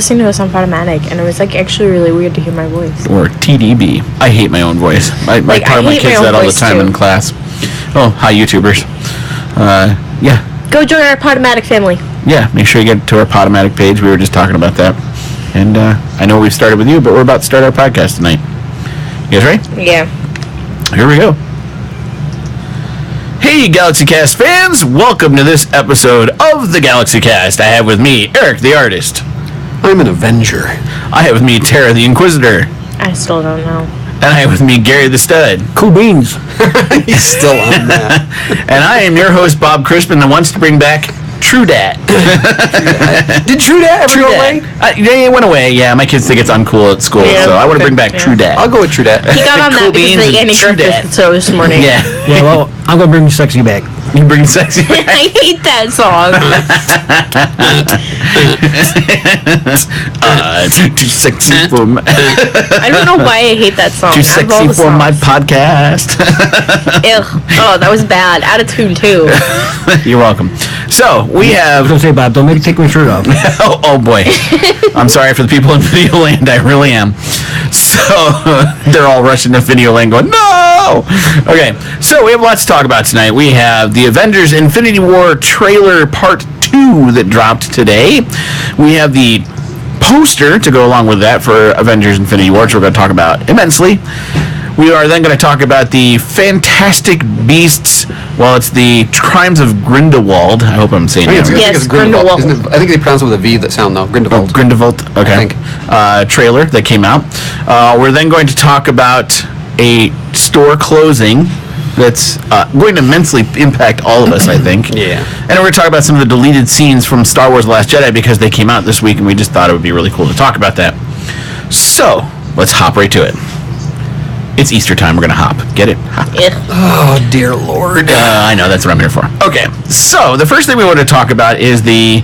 listening to us on Podomatic, and it was like actually really weird to hear my voice. Or TDB. I hate my own voice. I tell my kids that all the time in class. Oh, hi YouTubers. Yeah. Go join our Podomatic family. Yeah, make sure you get to our Podomatic page. We were just talking about that. And I know we've started with you, but we're about to start our podcast tonight. You guys ready? Yeah. Here we go. Hey, GalaxyCast fans! Welcome to this episode of the GalaxyCast. I have with me Eric the Artist. I'm an Avenger. I have with me Tara the Inquisitor. I still don't know. And I have with me Gary the Stud. Cool beans. He's still on that. And I am your host, Bob Crispin, that wants to bring back True Dat. Did True Dat ever go away? It went away, yeah. My kids think it's uncool at school, so I want to bring back True Dat. I'll go with True Dat. He got on that because of the Andy Griffith show this morning. Yeah, well, I'm going to bring Sexy back. You bring Sexy back? I hate that song. Too sexy for my... I don't know why I hate that song. Too sexy for my podcast. Ew. Oh, that was bad. Out of tune, too. You're welcome. So, we have... I was going to say, Bob, don't make me take my shirt off. oh, boy. I'm sorry for the people in Video Land. I really am. So, they're all rushing to Video Land going, no! Okay, so we have lots to talk about tonight. We have the Avengers Infinity War trailer part 2 that dropped today. We have the poster to go along with that for Avengers Infinity War, which we're going to talk about immensely. We are then going to talk about the Fantastic Beasts. Well, it's the Crimes of Grindelwald. I hope I'm saying it right. Yes, Grindewald. I think they pronounce it with a V that sound though. Grindewald. Oh, Grindewald. Okay. I think. Trailer that came out. We're then going to talk about a store closing that's going to immensely impact all of us, I think. Yeah. And we're going to talk about some of the deleted scenes from Star Wars Last Jedi because they came out this week and we just thought it would be really cool to talk about that. So, let's hop right to it. It's Easter time. We're going to hop. Get it? Hop. Oh, dear Lord. I know. That's what I'm here for. Okay. So, the first thing we want to talk about is the...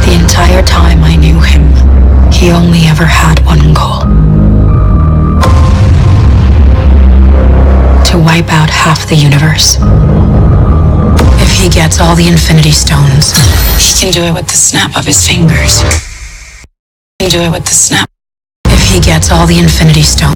The entire time I knew him, he only ever had one goal. To wipe out half the universe. If he gets all the Infinity Stones, he can do it with the snap of his fingers. He can do it with the snap. If he gets all the Infinity Stones.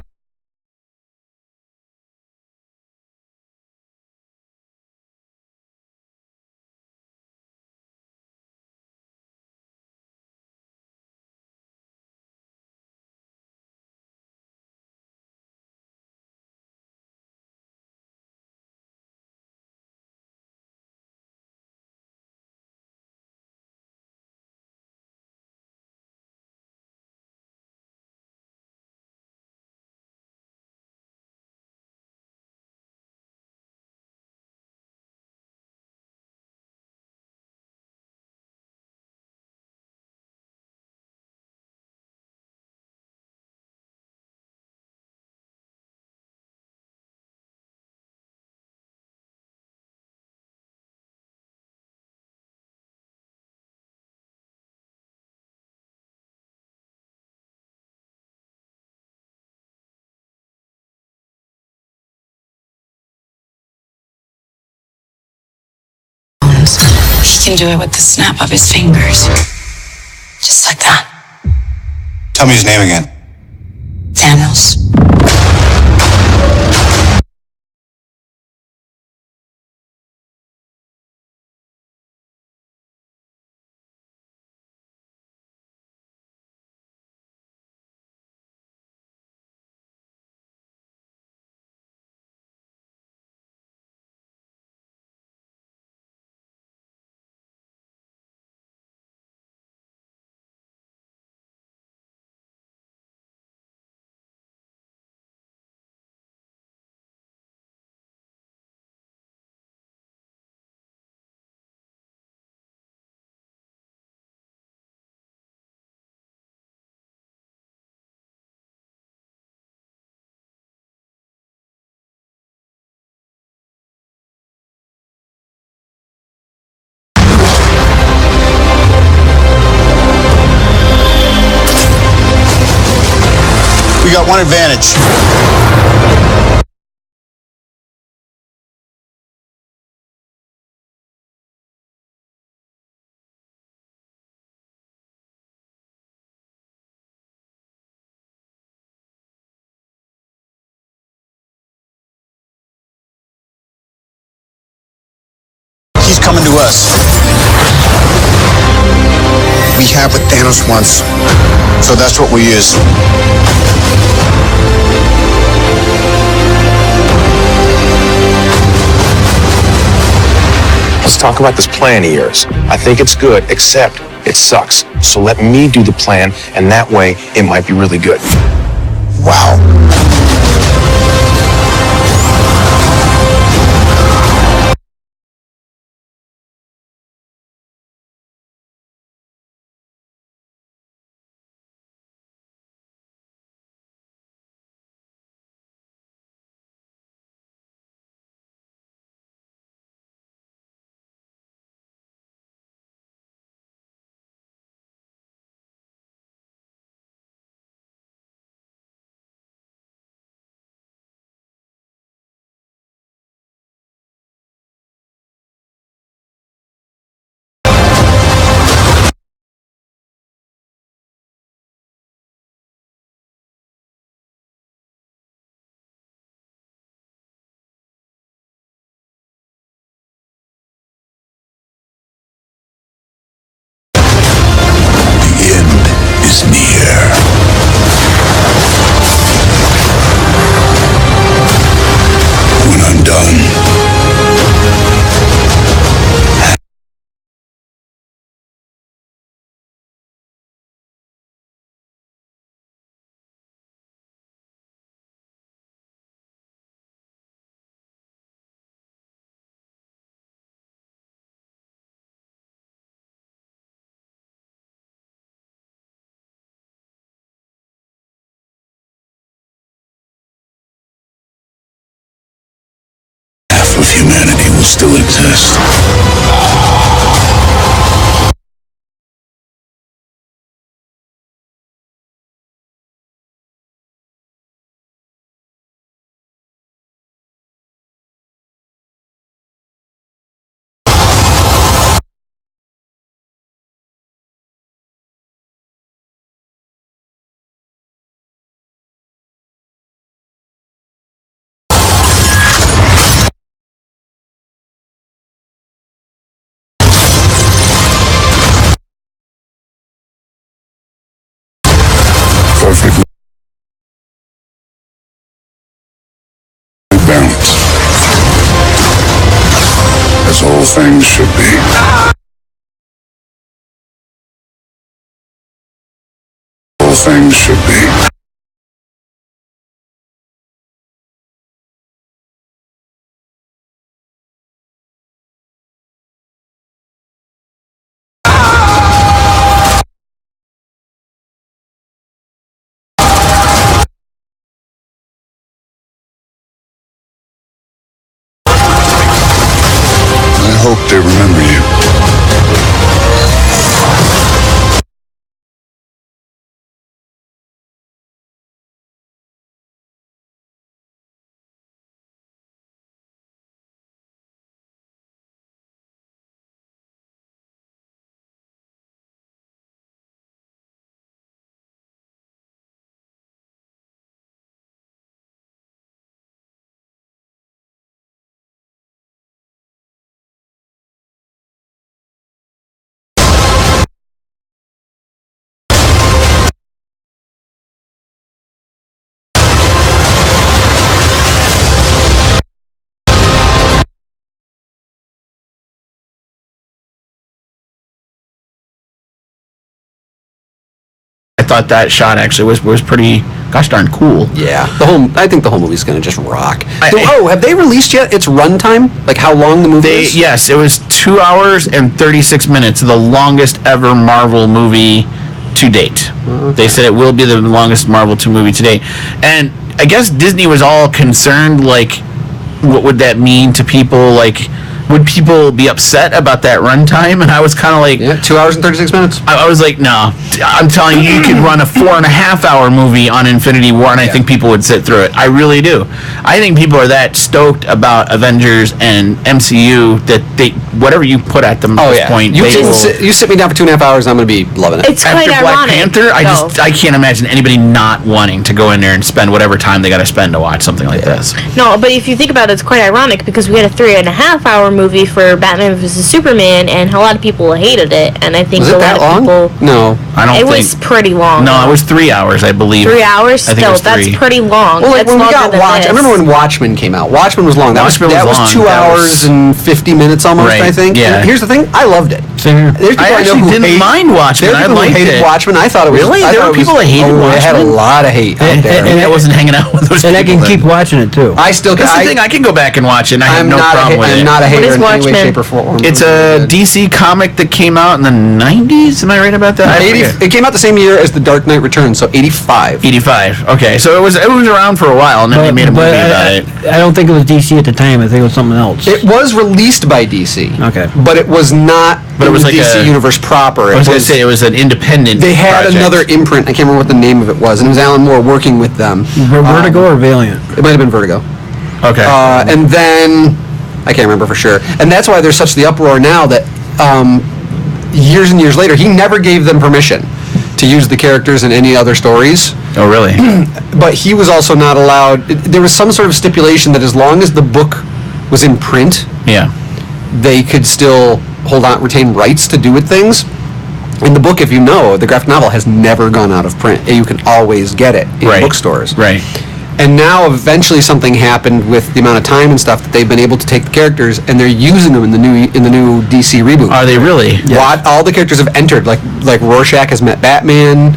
can do it with the snap of his fingers. Just like that. Tell me his name again. Thanos. We got one advantage. He's coming to us. We have what Thanos wants, so that's what we use. Let's talk about this plan of yours. I think it's good, except it sucks. So let me do the plan, and that way it might be really good. Wow. Of humanity will still exist. Perfectly balanced, as all things should be. All things should be. I hope they remember you. thought that shot actually was pretty gosh darn cool. Yeah, I think the whole movie's gonna just rock. I- Have they released yet its runtime? Like how long the movie is? Yes, it was 2 hours and 36 minutes, the longest ever Marvel movie to date. Okay. They said it will be the longest Marvel movie to date. And I guess Disney was all concerned, like, what would that mean to people? Like, would people be upset about that runtime? And I was kind of like... Yeah, 2 hours and 36 minutes. I was like, no. I'm telling you, you could run a 4.5-hour movie on Infinity War, and I think people would sit through it. I really do. I think people are that stoked about Avengers and MCU that they, whatever you put at them at this point, You, they will... you sit me down for 2.5 hours, I'm going to be loving it. It's quite After Black ironic. Panther, though. I can't imagine anybody not wanting to go in there and spend whatever time they got to spend to watch something like this. No, but if you think about it, it's quite ironic because we had a 3.5-hour movie for Batman vs Superman, and a lot of people hated it. And I think Was it a lot that of long? people. No. I don't It think... was pretty long. No, it was 3 hours, I believe. 3 hours. I think it Still, was that's 3. pretty long. Well, like that's when we longer got than Watch, I this. remember when Watchmen came out. Watchmen was long. That Watchmen was was long. 2 That hours was- and 50 minutes almost, Right, I think. yeah. And here's the thing, I loved it. Same here. There's people I know actually who didn't hate- mind Watchmen. There's I people who liked hated it. Watchmen. I thought it was... Really? I There thought were it was- people that hated It had a Watchmen? lot of hate out there. And I wasn't hanging out with those And I people can then. keep watching it too. I still... That's the thing. I can go back and watch it, and I have I'm no not problem with it. I'm not a What hater is in any way, Watchmen? shape, or form. It's a DC comic that came out in the 90s. Am I right about that? I forget. It came out the same year as The Dark Knight Returns, so 85. 85. Okay, so it was around for a while, and then they made a movie about it. I don't think it was DC at the time. I think it was something else. It was released by DC. Okay. But it was not But it was the like DC a- universe proper. I was going to say it was an independent. They had project. another imprint. I can't remember what the name of it was, and it was Alan Moore working with them. Vertigo or Valiant? It might have been Vertigo. Okay. And then I can't remember for sure. And that's why there's such the uproar now that years and years later, he never gave them permission to use the characters in any other stories. Oh, really? But he was also not allowed. There was some sort of stipulation that as long as the book was in print, Yeah. they could still retain rights to do with things. In the book, if you know, the graphic novel has never gone out of print. You can always get it in Right. bookstores. Right. And now, eventually, something happened with the amount of time and stuff that they've been able to take the characters and they're using them in the new DC reboot. Are they really? All the characters have entered. Like Rorschach has met Batman.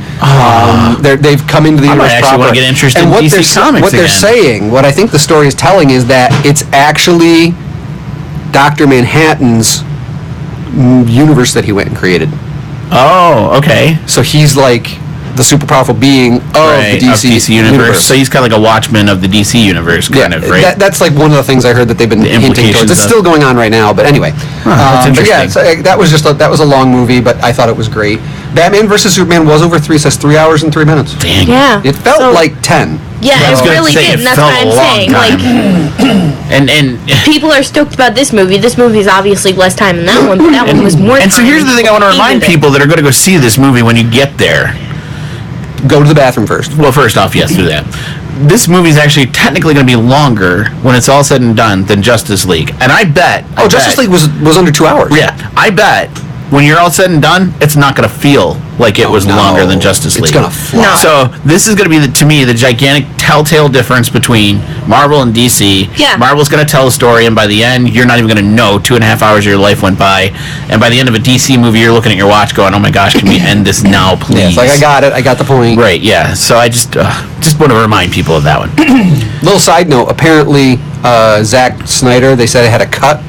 They've come into the I might universe actually proper. wanna get interested and in what DC they're, Comics What they're again. saying, what I think the story is telling, is that it's actually Dr. Manhattan's universe that he went and created. Oh, okay. So he's like the super powerful being of Right, the DC, universe. So he's kind of like a Watchman of the DC universe, kind of, right? That's like one of the things I heard that they've been hinting implications towards. It's of- still going on right now, but anyway. that's But yeah, interesting. so, that was that was a long movie, but I thought it was great. Batman vs Superman was over 3 hours and 3 minutes. Dang. Yeah. It felt So- like 10. Yeah, I was it gonna really say, did, it and that's felt what I'm a long saying. time. Like, And people are stoked about this movie. This movie is obviously less time than that one, but that one was more time. and so here's the thing I want to remind hated it. people that are going to go see this movie when you get there. Go to the bathroom first. Well, first off, yes, do that. This movie's actually technically going to be longer when it's all said and done than Justice League. And I bet... Oh, Justice League was under 2 hours. Yeah, I bet when you're all said and done, it's not going to feel like it was no. longer than Justice League. It's gonna fly. No. So this is going to be, to me, the gigantic telltale difference between Marvel and DC. Yeah. Marvel's going to tell a story, and by the end, you're not even going to know 2.5 hours of your life went by. And by the end of a DC movie, you're looking at your watch going, oh my gosh, can we end this now, please? Yeah, it's like, I got it. I got the point. Right, yeah. So I just want to remind people of that one. Little side note, apparently Zack Snyder, they said, had a cut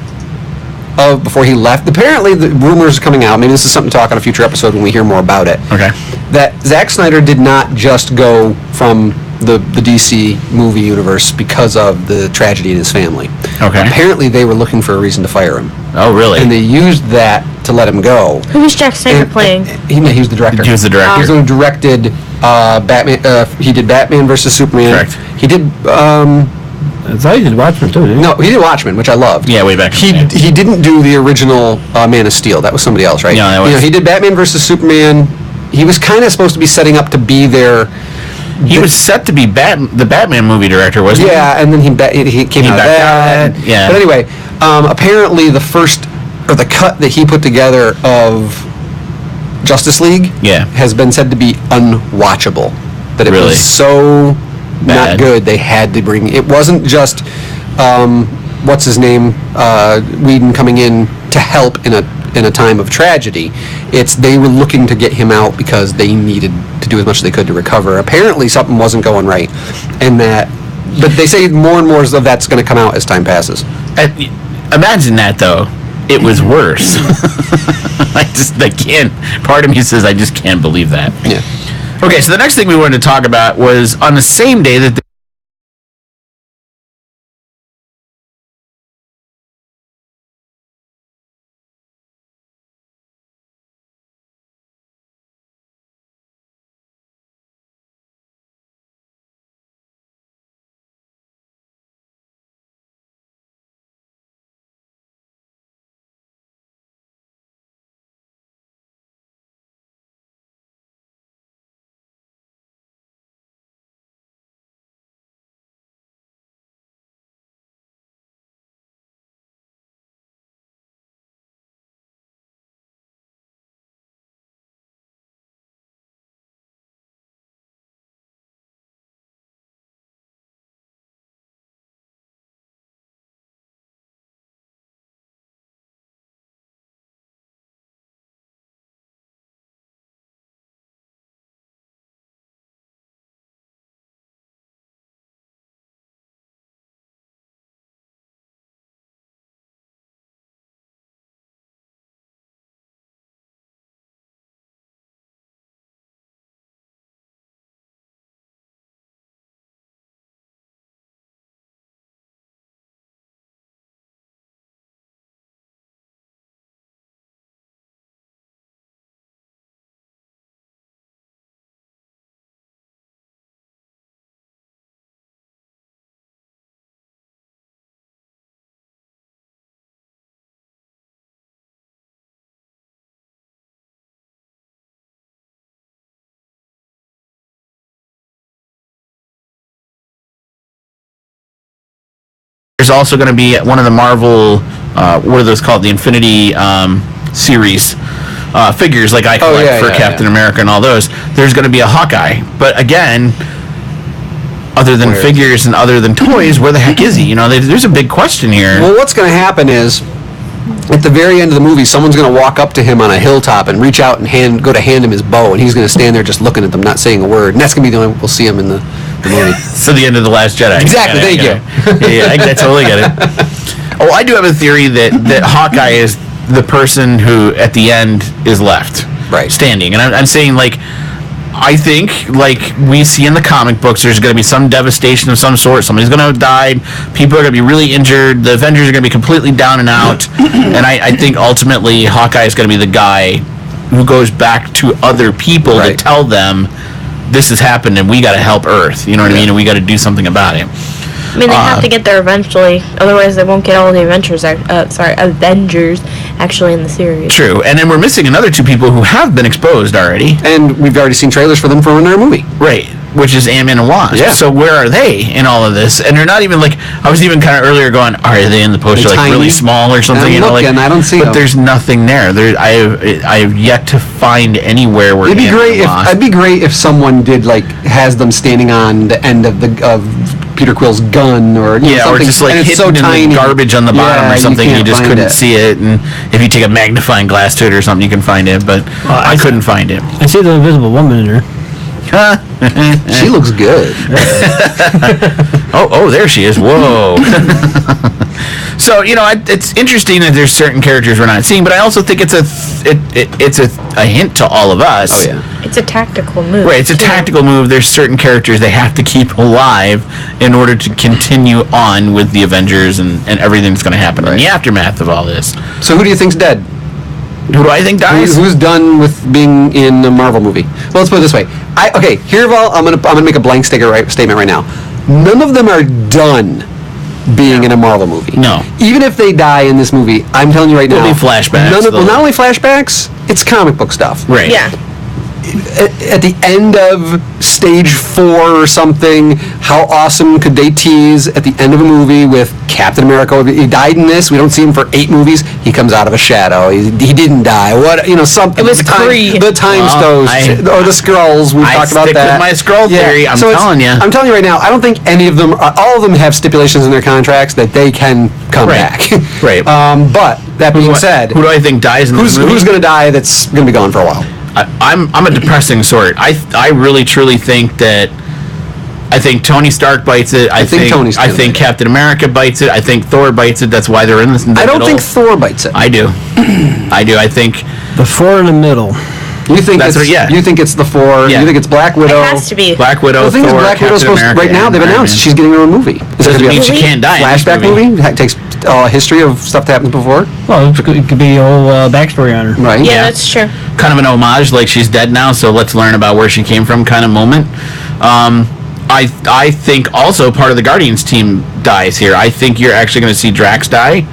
of before he left. Apparently the rumors are coming out, maybe this is something to talk on a future episode when we hear more about it, Okay. that Zack Snyder did not just go from the DC movie universe because of the tragedy in his family. Okay. Apparently they were looking for a reason to fire him, Oh, really? and they used that to let him go. Who was Jack Snyder And- playing? He was the director. He was the director. He's the one who directed Batman. He did Batman versus Superman. Correct. He did. I thought you did Watchmen too, didn't you? No, he did Watchmen, which I loved. Yeah, way back in the day. He didn't do the original Man of Steel. That was somebody else, right? Yeah, that was- You know, he did Batman versus Superman. He was kind of supposed to be setting up to be their. He was set to be the Batman movie director, wasn't he? Yeah, and then he came out of backed out that. of that, yeah. But anyway, apparently the cut that he put together of Justice League Yeah. has been said to be unwatchable. That it Really? was so Bad. not good they had to bring. It wasn't just what's his name Whedon coming in to help in in a time of tragedy. They were looking to get him out because they needed to do as much as they could to recover. Apparently something wasn't going right, but they say more and more of that's going to come out as time passes. Imagine that, though. It was worse. I can't. Part of me says I just can't believe that. Yeah. Okay, so the next thing we wanted to talk about was on the same day that there's also going to be one of the Marvel, what are those called? The Infinity series figures, like I collect for Captain America and all those. There's going to be a Hawkeye, but again, other than figures and other than toys, where the heck is he? There's a big question here. Well, what's going to happen is, at the very end of the movie, someone's going to walk up to him on a hilltop and reach out and go to hand him his bow, and he's going to stand there just looking at them, not saying a word. And that's going to be the only we'll see him in the movie. So the end of The Last Jedi. Exactly. Thank you. Yeah, I totally get it. Oh, I do have a theory that Hawkeye is the person who, at the end, is left standing. And I'm saying, I think, we see in the comic books, there's going to be some devastation of some sort. Somebody's going to die. People are going to be really injured. The Avengers are going to be completely down and out. And I think, ultimately, Hawkeye is going to be the guy who goes back to other people to tell them, this has happened and we got to help Earth. You know what I mean? And we got to do something about it. I mean, they have to get there eventually. Otherwise, they won't get all the Avengers actually in the series. True. And then we're missing another two people who have been exposed already. And we've already seen trailers for them for another movie. Right. Which is Ant-Man and Wasp. Yeah. So where are they in all of this? And they're not even I was even kind of earlier going, are they in the poster really small or something? And I don't see them. But there's nothing there. I have yet to find anywhere where It'd be great if someone did has them standing on the end of Peter Quill's gun or something. Or just it's so in tiny. The garbage on the bottom or something. You just couldn't see it. And if you take a magnifying glass to it or something, you can find it. But I couldn't find it. I see the Invisible Woman in there. She looks good. Oh, there she is. Whoa. So, it's interesting that there's certain characters we're not seeing, but I also think it's a hint to all of us. Oh, yeah. It's a tactical move. Right, it's a tactical move. There's certain characters they have to keep alive in order to continue on with the Avengers and everything that's going to happen in the aftermath of all this. So who do you think's dead? Who do I think dies? Who's done with being in a Marvel movie? Well, let's put it this way. I'm gonna make a blank statement right now. None of them are done being in a Marvel movie. No. Even if they die in this movie, I'm telling you right now. There'll be flashbacks. Not only flashbacks, it's comic book stuff. Right. Yeah. at the end of stage 4 or something, how awesome could they tease at the end of a movie with Captain America? He died in this. We don't see him for 8 movies. He comes out of a shadow. He didn't die. What, something. It was Kree. The time stones or the Skrulls. We've talked about that. With my Skrull theory. I'm telling you. I'm telling you right now. I don't think any of them. All of them have stipulations in their contracts that they can come back. Right. But that being said, who do I think dies in this movie? Who's going to die? That's going to be gone for a while. I'm a depressing sort. I really truly think that. I think Tony Stark bites it. I think Captain America bites it. I think Thor bites it. That's why they're in this. I don't think Thor bites it. I do. I think the 4 in the middle. You think You think it's the 4? Yeah. You think it's Black Widow? It has to be. Black Widow. The thing Thor, is, Black Widow's Captain supposed America, right now. They've announced she's getting her own movie. Doesn't mean she can't die. Flashback movie. It takes a history of stuff that happened before. Well, it could be a whole backstory on her. Right. Yeah, that's true. Kind of an homage, like she's dead now, so let's learn about where she came from, kind of moment. I think also part of the Guardians team dies here. I think you're actually going to see Drax die.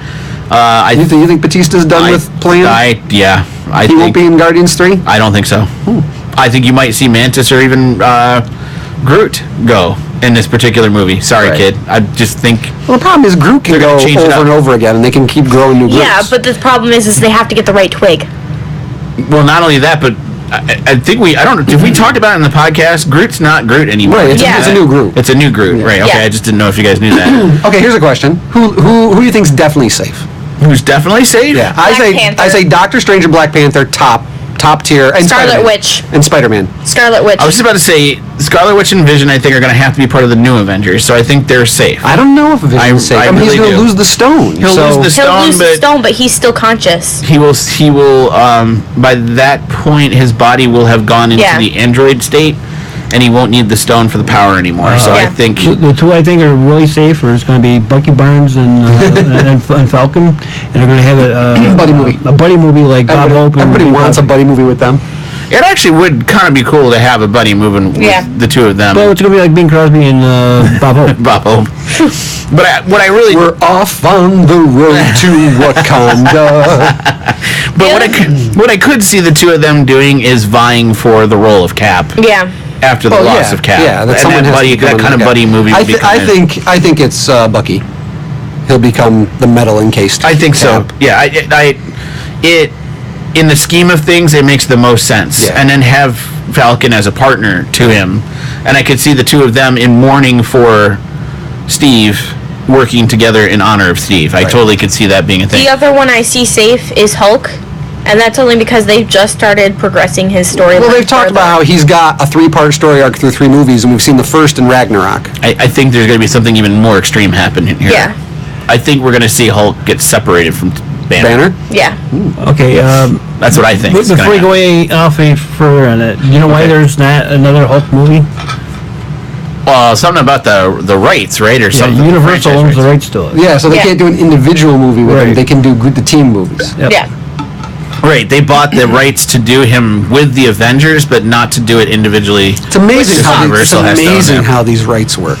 You think Batista's done with playing? Yeah. He won't be in Guardians 3? I don't think so. I think you might see Mantis or even Groot go in this particular movie. Sorry, kid. I just think... Well, the problem is Groot can go over and over again, and they can keep growing new Groots. Yeah, but the problem is they have to get the right twig. Well, not only that, but I think if we talked about it in the podcast, Groot's not Groot anymore. Right, it's a new Groot. It's a new Groot, right. Okay, I just didn't know if you guys knew that. Okay, here's a question. Who do you think's definitely safe? Who's definitely safe? Yeah, I say Doctor Strange and Black Panther top tier, and Scarlet Witch and Spider-Man. Scarlet Witch. I was just about to say Scarlet Witch and Vision. I think are going to have to be part of the new Avengers, so I think they're safe. I don't know if Vision's safe. I he's going to lose the stone. He'll lose the stone, but he's still conscious. He will. By that point, his body will have gone into the android state, and he won't need the stone for the power anymore. So I think the two I think are really safe are going to be Bucky Barnes and Falcon, and they're going to have a buddy movie. A buddy movie like Bob Hope. Everybody wants a buddy movie with them. It actually would kind of be cool to have a buddy moving with the two of them. But it's going to be like Bing Crosby and Bob Hope. Bob Hope. But we're off on the road to Wakanda. But what I could see the two of them doing is vying for the role of Cap. Yeah. After the loss of Cap. Yeah, that kind of buddy movie. I think it's Bucky. He'll become the metal encased. I think Cap. so. Yeah. It in the scheme of things, it makes the most sense. Yeah. And then have Falcon as a partner to him, and I could see the two of them in mourning for Steve, working together in honor of Steve. I totally could see that being a thing. The other one I see safe is Hulk. And that's only because they've just started progressing his story. Well, they've talked about how he's got a 3-part story arc through 3 movies, and we've seen the first in Ragnarok. I think there's going to be something even more extreme happening here. Yeah. I think we're going to see Hulk get separated from Banner? Yeah. Okay. That's what I think. Before we go off any further on it, you know why there's not another Hulk movie? Something about the rights, right, or something. Universal owns the rights to it. Yeah, so they can't do an individual movie with him. They can do the team movies. Yep. Yeah. Right, they bought the rights to do him with the Avengers, but not to do it individually. It's amazing how these rights work.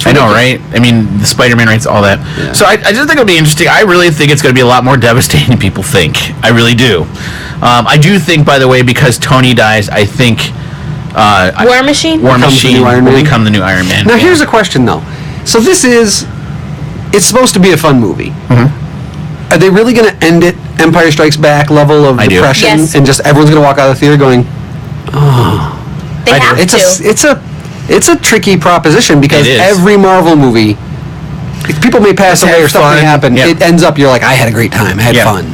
I know, right? I mean, the Spider-Man rights, all that. Yeah. So I just think it'll be interesting. I really think it's going to be a lot more devastating than people think. I really do. I do think, by the way, because Tony dies, I think War Machine will become the new Iron Man. Now, here's a question, though. So it's supposed to be a fun movie. Mm-hmm. Are they really going to end it Empire Strikes Back level of depression, and just everyone's going to walk out of the theater going, "Oh"? They have to. It's a tricky proposition because every Marvel movie, if people may pass away or something happen, it ends up you're like, I had a great time, I had fun.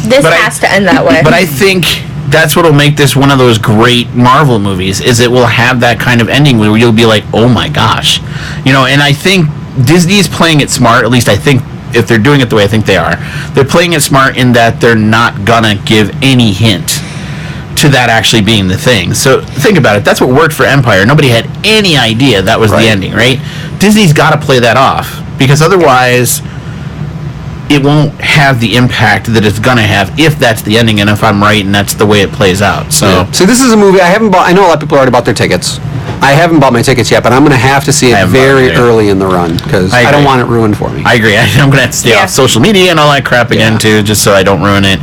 This has to end that way. But I think that's what'll make this one of those great Marvel movies, is it will have that kind of ending where you'll be like, oh my gosh, and I think Disney's playing it smart. At least I think. If they're doing it the way I think they are, they're playing it smart in that they're not gonna give any hint to that actually being the thing. So think about it. That's what worked for Empire. Nobody had any idea that was the ending, right? Disney's got to play that off, because otherwise it won't have the impact that it's gonna have if that's the ending and if I'm right and that's the way it plays out. So See, this is a movie I haven't bought. I know a lot of people already bought their tickets. I haven't bought my tickets yet, but I'm going to have to see I it haven't very bought it yet. early in the run because I I don't agree. want it ruined for me. I agree. I'm going to have to stay Yeah. off social media and all that crap again, Yeah. too, just so I don't ruin it.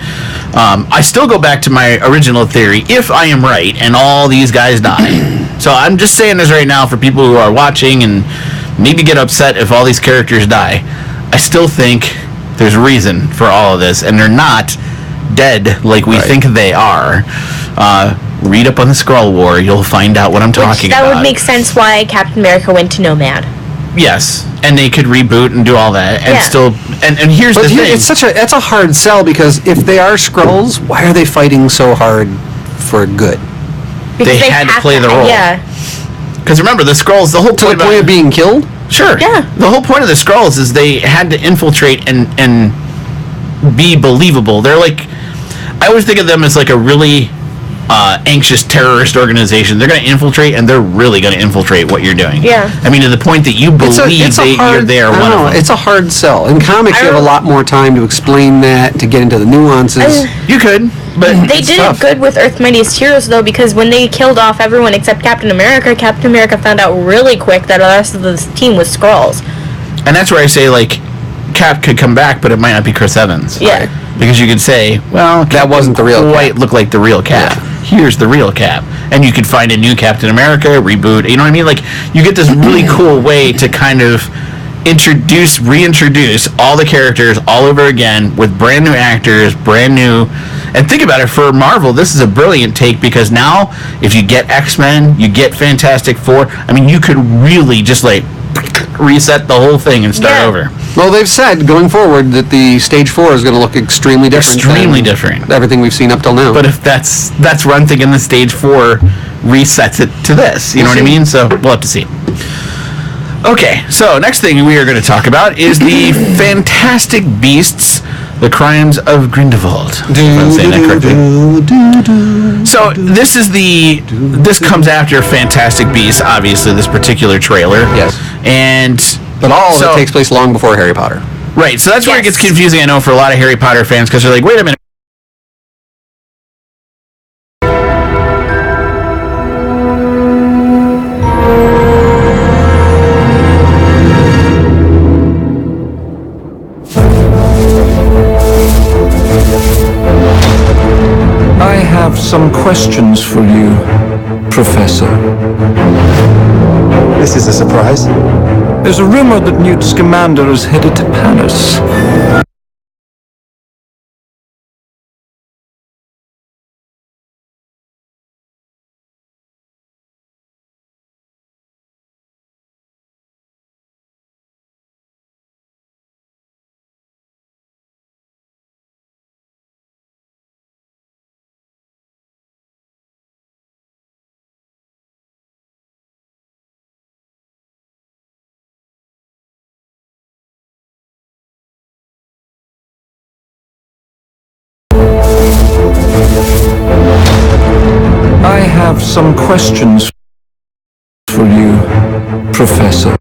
I still go back to my original theory, if I am right and all these guys die. So I'm just saying this right now for people who are watching and maybe get upset if all these characters die. I still think there's a reason for all of this, and they're not dead like we think they are. Read up on the Skrull War. You'll find out what I'm talking that about. would make sense why Captain America went to Nomad. Yes, and they could reboot and do all that, and Yeah. still. And here's But the thing. it's a hard sell because if they are Skrulls, why are they fighting so hard for good? Because They had to have play the role. Yeah. Because remember, the Skrulls. The whole To point the point of being killed? Sure. Yeah. The whole point of the Skrulls is they had to infiltrate and be believable. They're like, I always think of them as like a really anxious terrorist organization. They're going to infiltrate, and they're really going to infiltrate what you're doing. Yeah. I mean, to the point that you believe you're there. I don't know, it's a hard sell. In comics, you have a lot more time to explain that, to get into the nuances. You could, but They it's did tough. it good with Earth's Mightiest Heroes, though, because when they killed off everyone except Captain America found out really quick that the rest of the team was Skrulls. And that's where I say, like, Cap could come back, but it might not be Chris Evans. Yeah. Because you could say, well, That wasn't the real quite Cap. look like the real Cap. Here's the real Cap. And you could find a new Captain America, reboot, you know what I mean? Like, you get this really cool way to kind of reintroduce all the characters all over again with brand new actors, brand new. And think about it, for Marvel, this is a brilliant take because now, if you get X-Men, you get Fantastic Four, I mean, you could really just, like, reset the whole thing and start Yeah. over. Well, they've said going forward that the Stage 4 is going to look extremely different. Extremely than different. Everything we've seen up till now. But if that's where I'm thinking the Stage 4 resets it to this. You know what I mean? So we'll have to see. Okay, so next thing we are going to talk about is the Fantastic Beasts, the Crimes of Grindelwald. If I'm saying that correctly. So this comes after Fantastic Beasts, obviously, this particular trailer. Yes. And But all of so- it takes place long before Harry Potter. right, so that's where it Yes. gets confusing, I know, for a lot of Harry Potter fans, because they're like, wait a minute. I have some questions for you, Professor. This is a surprise. There's a rumor that Newt Scamander is headed to Paris. I have some questions for you, Professor.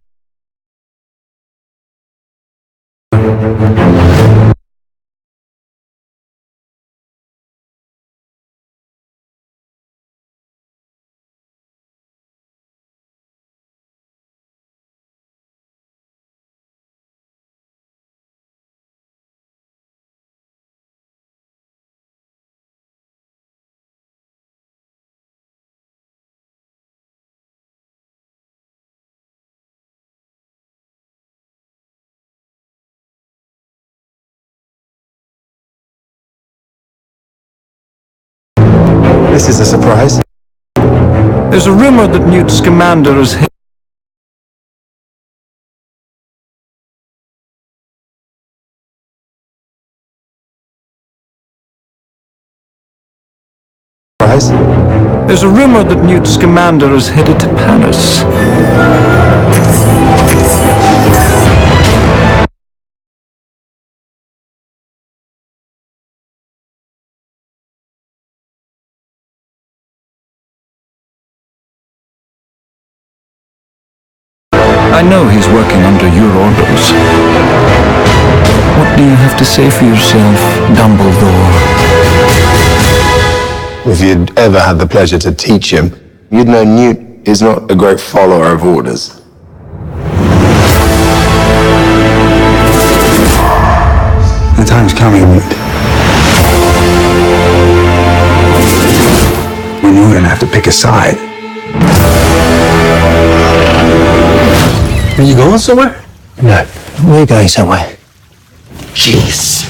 This is a surprise. There's a rumor that Newt Scamander is headed Surprise. There's a rumor that Newt Scamander is headed to Paris. I know he's working under your orders. What do you have to say for yourself, Dumbledore? If you'd ever had the pleasure to teach him, you'd know Newt He's not a great follower of orders. The time's coming, Newt. When you're gonna have to pick a side. Are you going somewhere? No, we're going somewhere. Jeez.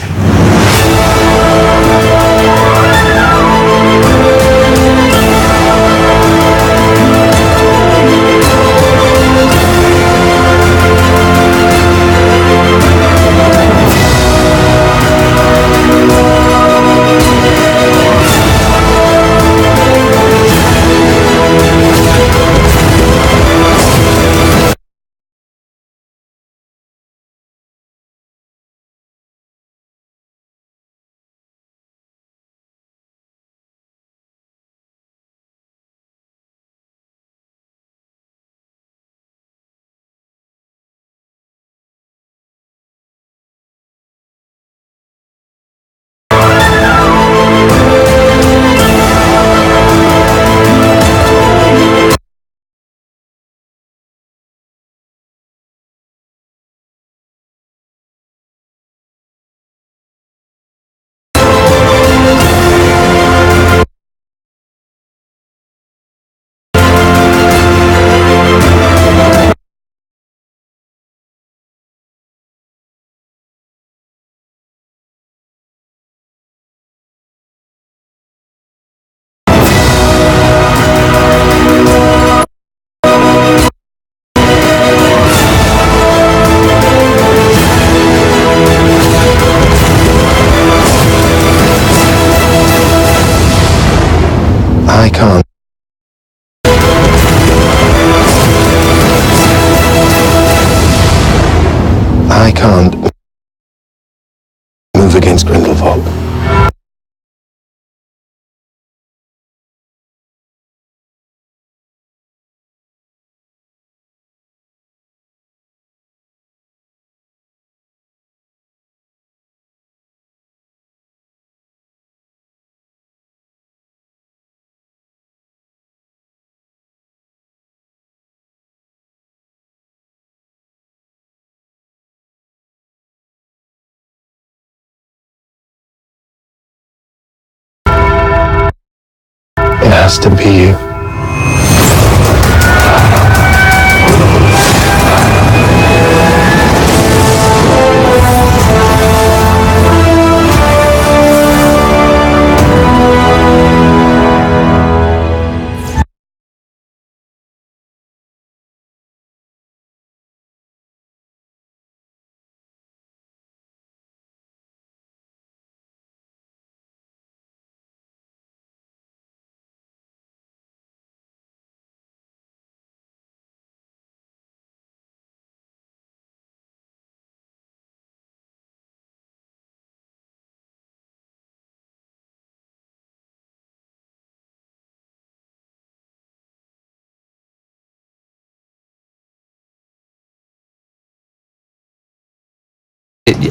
I can't. I can't move against Grindewald. It has to be you.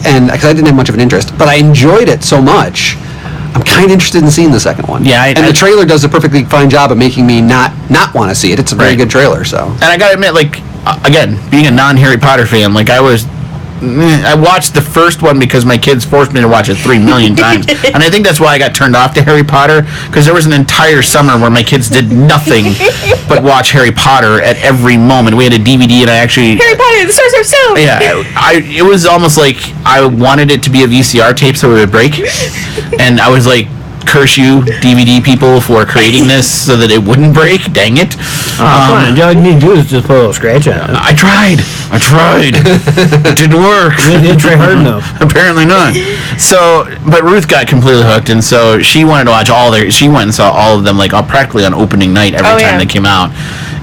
And because I didn't have much of an interest, but I enjoyed it so much, I'm kind of interested in seeing the second one. Yeah, and the trailer does a perfectly fine job of making me not want to see it. It's a very good trailer. So, and I gotta admit, like, again, being a non-Harry Potter fan, like, I watched the first one because my kids forced me to watch it 3 million times. And I think that's why I got turned off to Harry Potter, because there was an entire summer where my kids did nothing but watch Harry Potter at every moment. We had a DVD, and I actually... Harry Potter, the Sorcerer's Stone! Yeah, it was almost like I wanted it to be a VCR tape so it would break. And I was like, curse you, DVD people, for creating this so that it wouldn't break. Dang it. All you need to do is just put a little scratch on it. I tried. It didn't work. You didn't try hard enough. Apparently not. So, but Ruth got completely hooked, and so she wanted to watch she went and saw all of them, like, practically on opening night every time they came out.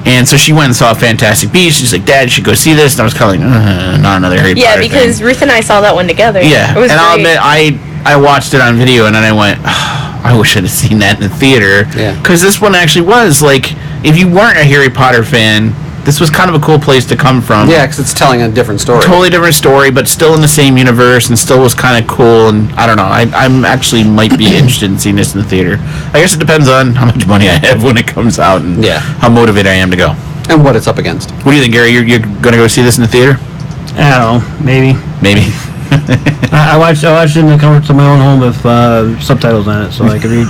And so she went and saw Fantastic Beasts. She's like, Dad, you should go see this. And I was kind of like, not another Harry Potter Yeah, because thing. Ruth and I saw that one together. Yeah, it was and great. I'll admit, I watched it on video, and then I went, I wish I'd have seen that in the theater. Yeah. Because this one actually was, like, if you weren't a Harry Potter fan, this was kind of a cool place to come from. Yeah, because it's telling a different story. Totally different story, but still in the same universe, and still was kind of cool. And I don't know. I'm actually might be interested in seeing this in the theater. I guess it depends on how much money I have when it comes out, and how motivated I am to go. And what it's up against. What do you think, Gary? You're going to go see this in the theater? I don't know. Maybe. I watched it in the comfort of my own home with subtitles on it, so I could read,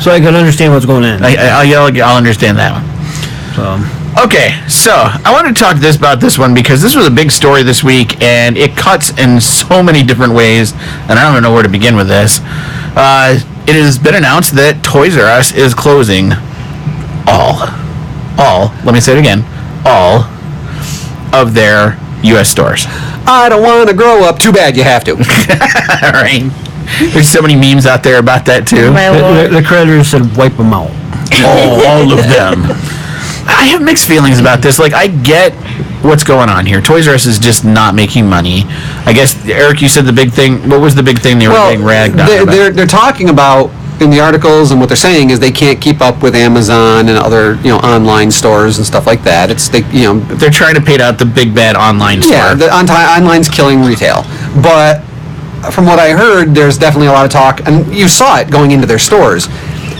so I could understand what's going on. I'll understand that one. So. Okay, so I want to talk about this one because this was a big story this week, and it cuts in so many different ways, and I don't even know where to begin with this. It has been announced that Toys R Us is closing all, let me say it again, all of their U.S. stores. I don't want to grow up. Too bad you have to. Right. There's so many memes out there about that, too. The creditors said wipe them out. All of them. I have mixed feelings about this. Like, I get what's going on here. Toys R Us is just not making money. I guess, Eric, you said the big thing. What was the big thing they were getting ragged on about? They're talking about, in the articles, and what they're saying is they can't keep up with Amazon and other, online stores and stuff like that. They're trying to pay out the big bad online store. Yeah, the online's killing retail. But from what I heard, there's definitely a lot of talk, and you saw it going into their stores.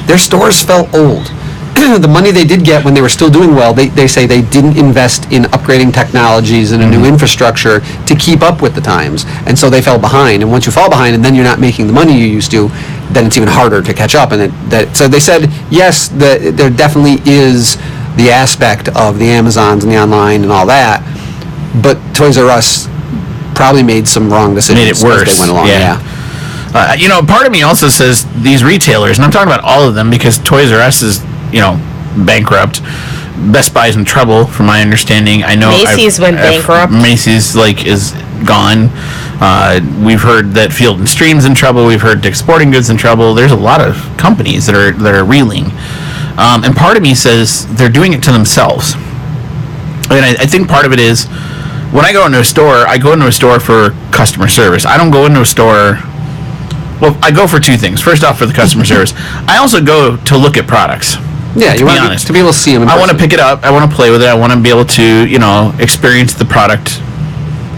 Their stores felt old. The money they did get when they were still doing well, they say they didn't invest in upgrading technologies and a new infrastructure to keep up with the times, and so they fell behind. And once you fall behind, and then you're not making the money you used to, then it's even harder to catch up. And so they said, yes, there definitely is the aspect of the Amazons and the online and all that, but Toys R Us probably made some wrong decisions. Made it worse. As they went along. Yeah. Part of me also says these retailers, and I'm talking about all of them because Toys R Us is, bankrupt. Best Buy's in trouble, from my understanding. I know Macy's went bankrupt. Macy's is gone. We've heard that Field and Stream's in trouble. We've heard Dick's Sporting Goods in trouble. There's a lot of companies that are reeling. And part of me says they're doing it to themselves. I think part of it is when I go into a store, I go into a store for customer service. I don't go into a store. Well, I go for two things. First off, for the customer service. I also go to look at products. Yeah, you want to be able to see them in person. I want to pick it up. I want to play with it. I want to be able to, experience the product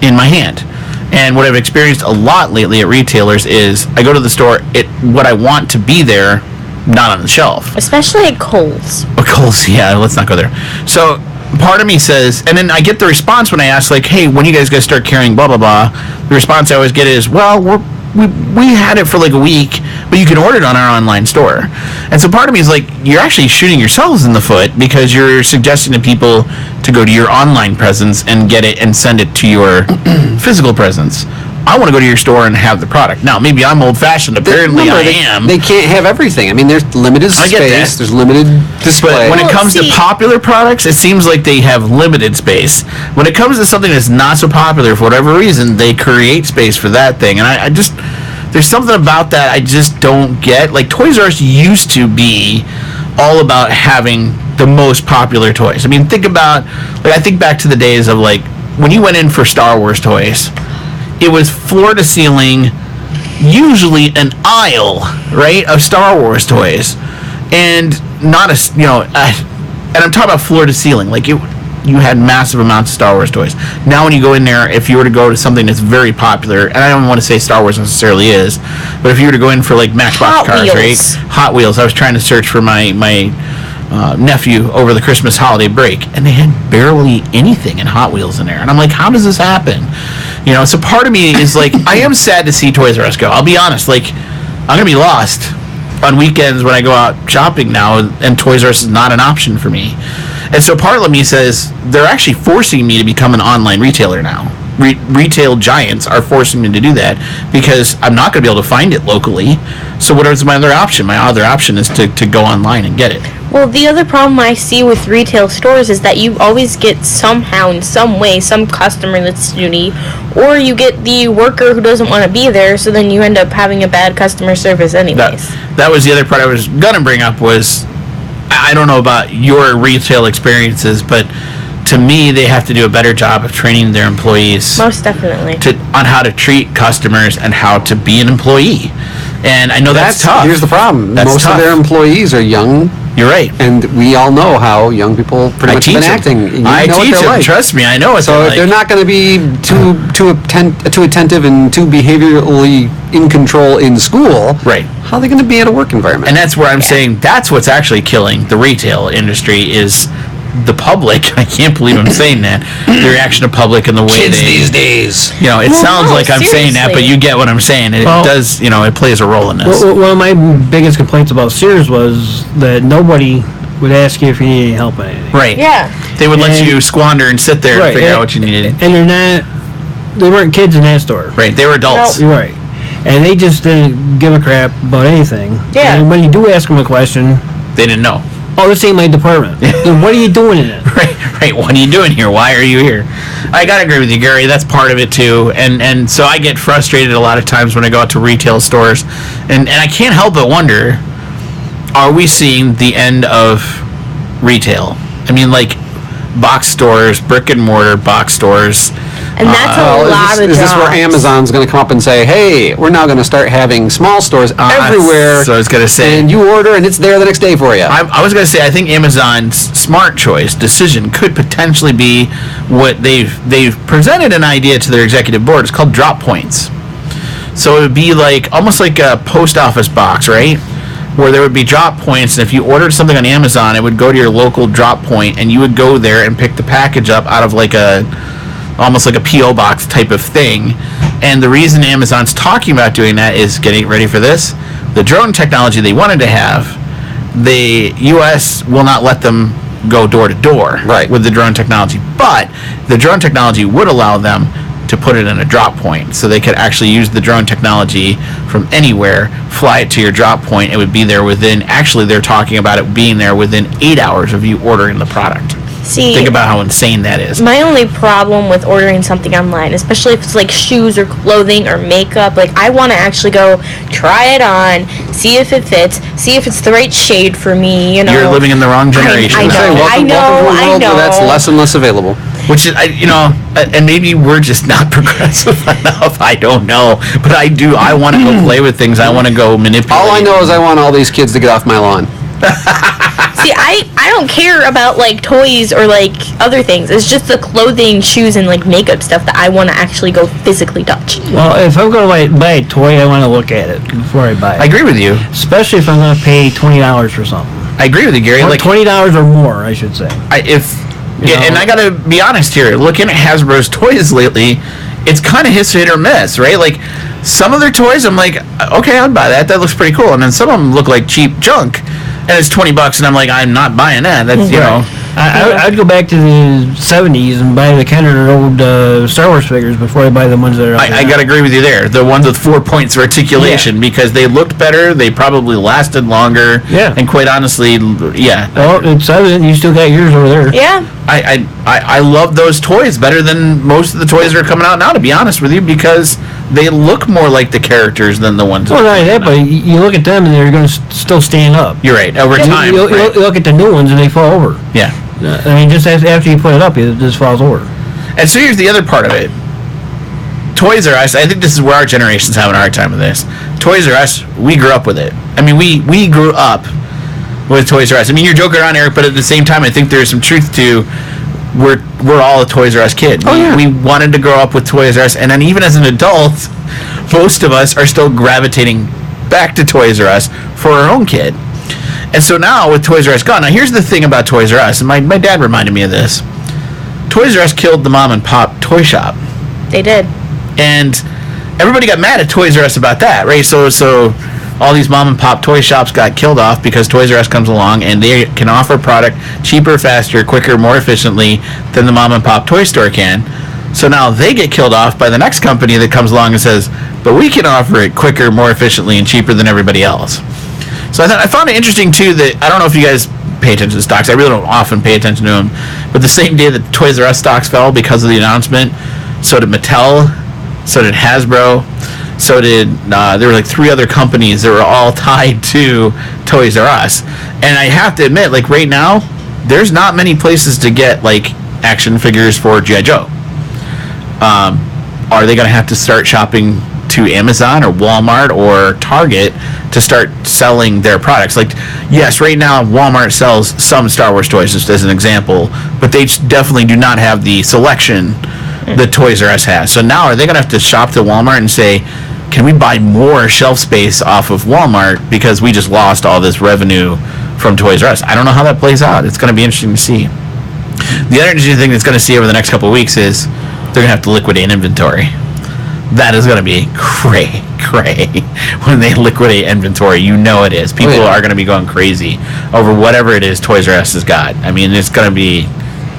in my hand. And what I've experienced a lot lately at retailers is I go to the store, what I want to be there, not on the shelf. Especially at Kohl's. Kohl's, yeah, let's not go there. So part of me says, and then I get the response when I ask, hey, when you guys start carrying blah, blah, blah, the response I always get is, well, we had it for a week, but you can order it on our online store. And so part of me is you're actually shooting yourselves in the foot because you're suggesting to people to go to your online presence and get it and send it to your physical presence. I want to go to your store and have the product. Now, maybe I'm old-fashioned. Apparently, I am. They can't have everything. I mean, there's limited space. There's limited display. But when it comes to popular products, it seems like they have limited space. When it comes to something that's not so popular, for whatever reason, they create space for that thing. And I just... There's something about that I just don't get. Toys R Us used to be all about having the most popular toys. I mean, think about... I think back to the days of, when you went in for Star Wars toys... It was floor to ceiling, usually an aisle, right, of Star Wars toys, and not and I'm talking about floor to ceiling. You had massive amounts of Star Wars toys. Now when you go in there, if you were to go to something that's very popular, and I don't want to say Star Wars necessarily is, but if you were to go in for Matchbox cars, right? Hot Wheels. I was trying to search for my nephew over the Christmas holiday break, and they had barely anything in Hot Wheels in there. And I'm like, how does this happen? So part of me is I am sad to see Toys R Us go. I'll be honest, I'm going to be lost on weekends when I go out shopping now, and Toys R Us is not an option for me. And so part of me says they're actually forcing me to become an online retailer now. Retail giants are forcing me to do that because I'm not going to be able to find it locally. So what is my other option? My other option is to go online and get it. Well, the other problem I see with retail stores is that you always get somehow, in some way, some customer that's snooty, or you get the worker who doesn't want to be there, so then you end up having a bad customer service anyways. That was the other part I was going to bring up was, I don't know about your retail experiences, but to me, they have to do a better job of training their employees Most definitely. on how to treat customers and how to be an employee. And I know that's tough. Here's the problem. That's Most tough. of their employees are young. You're right. And we all know how young people pretty much have been acting. I teach them. Trust me, I know what So they're if like. they're not going to be too attentive and too behaviorally in control in school, right? How are they going to be at a work environment? And that's where I'm saying that's what's actually killing the retail industry is the public. I can't believe I'm saying that. The reaction of public and the way Kids they these days. You know, it sounds like I'm saying that, but seriously. you get what I'm saying. It does. You know, it plays a role in this. Well, one of my biggest complaints about Sears was that nobody would ask you if you needed any help on anything. Right. Yeah. They would let And- you squander and sit there and figure out what you needed. And they weren't kids in that store. Right. They were adults. You're right. And they just didn't give a crap about anything. Yeah. And when you do ask them a question, They didn't know. oh, this ain't my department. Then what are you doing in it? Right. What are you doing here? Why are you here? I gotta agree with you, Gary. That's part of it too. And so I get frustrated a lot of times when I go out to retail stores, and I can't help but wonder: are we seeing the end of retail? I mean, like box stores, brick and mortar box stores. And that's a lot of Is this where jobs. Amazon's going to come up and say, hey, we're now going to start having small stores everywhere. So I was gonna say, and you order and it's there the next day for you. I was going to say, I think Amazon's smart choice decision could potentially be what they've presented an idea to their executive board. It's called drop points. So it would be like almost like a post office box, right? Where there would be drop points, and if you ordered something on Amazon, it would go to your local drop point, and you would go there and pick the package up out of like almost like a P.O. box type of thing. And the reason Amazon's talking about doing that is, getting ready for this, the drone technology they wanted to have, the U.S. will not let them go door to door with the drone technology. But the drone technology would allow them to put it in a drop point, so they could actually use the drone technology from anywhere, fly it to your drop point. It would be there within, actually they're talking about it being there within 8 hours of you ordering the product. See, think about how insane that is. My only problem with ordering something online, especially if it's like shoes or clothing or makeup, like I want to actually go try it on, see if it fits, see if it's the right shade for me. You know, You're living in the wrong generation. I know. Welcome to a world where that's less and less available. Which is, and maybe we're just not progressive enough. I don't know, but I do. I want to go play with things. I want to go manipulate. All I know is I want all these kids to get off my lawn. See, I don't care about like toys or like other things. It's just the clothing, shoes, and like makeup stuff that I want to actually go physically touch. Well, if I'm going to buy a toy, I want to look at it before I buy it. I agree with you. Especially if I'm going to pay $20 for something. I agree with you, Gary. Or like $20 or more, I should say. And I gotta be honest here. Looking at Hasbro's toys lately, it's kind of hit or miss, right? Like some of their toys, I'm like, okay, I'd buy that. That looks pretty cool. And then some of them look like cheap junk, and it's $20, and I'm like, I'm not buying that. That's you know. I'd go back to the 70s and buy the Kenner old Star Wars figures before I buy the ones that are out there. I gotta agree with you there. The ones with 4 points of articulation, because they looked better, they probably lasted longer. Yeah. And quite honestly, yeah. Well, it's evident you still got yours over there. Yeah. I love those toys better than most of the toys that are coming out now, to be honest with you, because they look more like the characters than the ones. Well, not only that, but you look at them and they're going to still stand up. You're right. Over time, You look at the new ones and they fall over. Yeah. I mean, just after you put it up, it just falls over. And so here's the other part of it. Toys R Us, I think this is where our generation's having a hard time with this. Toys R Us, we grew up with it. I mean, we grew up with Toys R Us. I mean, you're joking around, Eric, but at the same time, I think there's some truth to we're all a Toys R Us kid. We wanted to grow up with Toys R Us, and then even as an adult, most of us are still gravitating back to Toys R Us for our own kid. And so now with Toys R Us gone, now here's the thing about Toys R Us, and my dad reminded me of this. Toys R Us killed the mom and pop toy shop. They did. And everybody got mad at Toys R Us about that, right? So all these mom and pop toy shops got killed off because Toys R Us comes along and they can offer product cheaper, faster, quicker, more efficiently than the mom and pop toy store can. So now they get killed off by the next company that comes along and says, but we can offer it quicker, more efficiently, and cheaper than everybody else. So I found it interesting, too, that I don't know if you guys pay attention to stocks. I really don't often pay attention to them. But the same day that Toys R Us stocks fell because of the announcement, so did Mattel, so did Hasbro, so did, there were like 3 other companies that were all tied to Toys R Us. And I have to admit, like right now, there's not many places to get like action figures for G.I. Joe. Are they going to have to start shopping to Amazon or Walmart or Target to start selling their products? Like, yes, right now Walmart sells some Star Wars toys, just as an example, but they definitely do not have the selection that Toys R Us has. So now are they going to have to shop to Walmart and say, can we buy more shelf space off of Walmart because we just lost all this revenue from Toys R Us? I don't know how that plays out. It's going to be interesting to see. The other interesting thing that's going to see over the next couple of weeks is they're going to have to liquidate inventory. That is going to be cray when they liquidate inventory. You know it is. People are going to be going crazy over whatever it is Toys R Us has got. I mean, it's going to be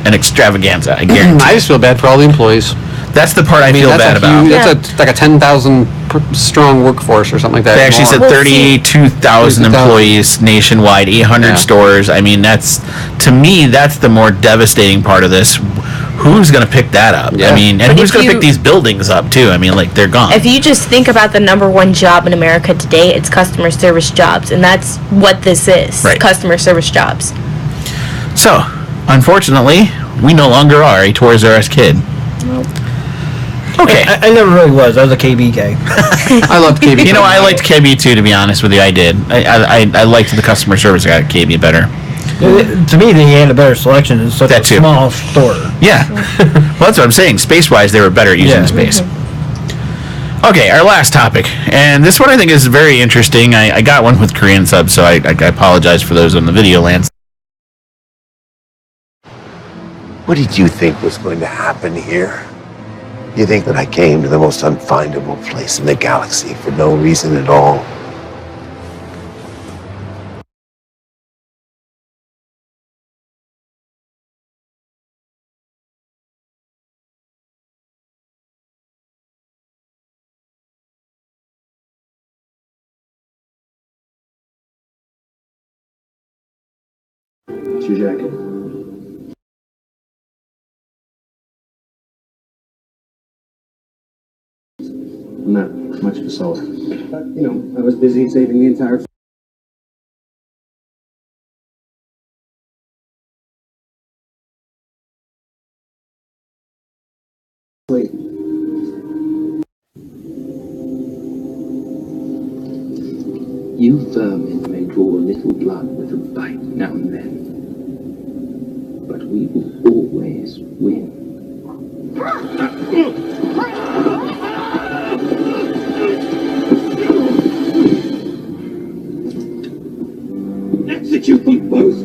an extravaganza, I guarantee. I just feel bad for all the employees. That's the part I feel bad about. That's like a 10,000 strong workforce or something like that. They actually said 32,000 employees nationwide, 800 stores. I mean, to me, that's the more devastating part of this. Who's going to pick that up? I mean, and who's going to pick these buildings up, too? I mean, like, they're gone. If you just think about the number one job in America today, it's customer service jobs, and that's what this is, customer service jobs. So, unfortunately, we no longer are a Toys R Us kid. Nope. Okay. I never really was. I was a KB guy. I loved KB. You know, I liked KB, too, to be honest with you. I did. I liked the customer service guy at KB better. To me, they had a better selection. It's such a small store. Yeah. Well, that's what I'm saying. Space-wise, they were better at using the space. Okay, our last topic. And this one I think is very interesting. I got one with Korean subs, so I apologize for those on the video lands. What did you think was going to happen here? You think that I came to the most unfindable place in the galaxy for no reason at all? What's your jacket? I'm not much of a seller. I was busy saving the entire... You vermin may draw a little blood with a bite now and then, but we will always win. Execute them both!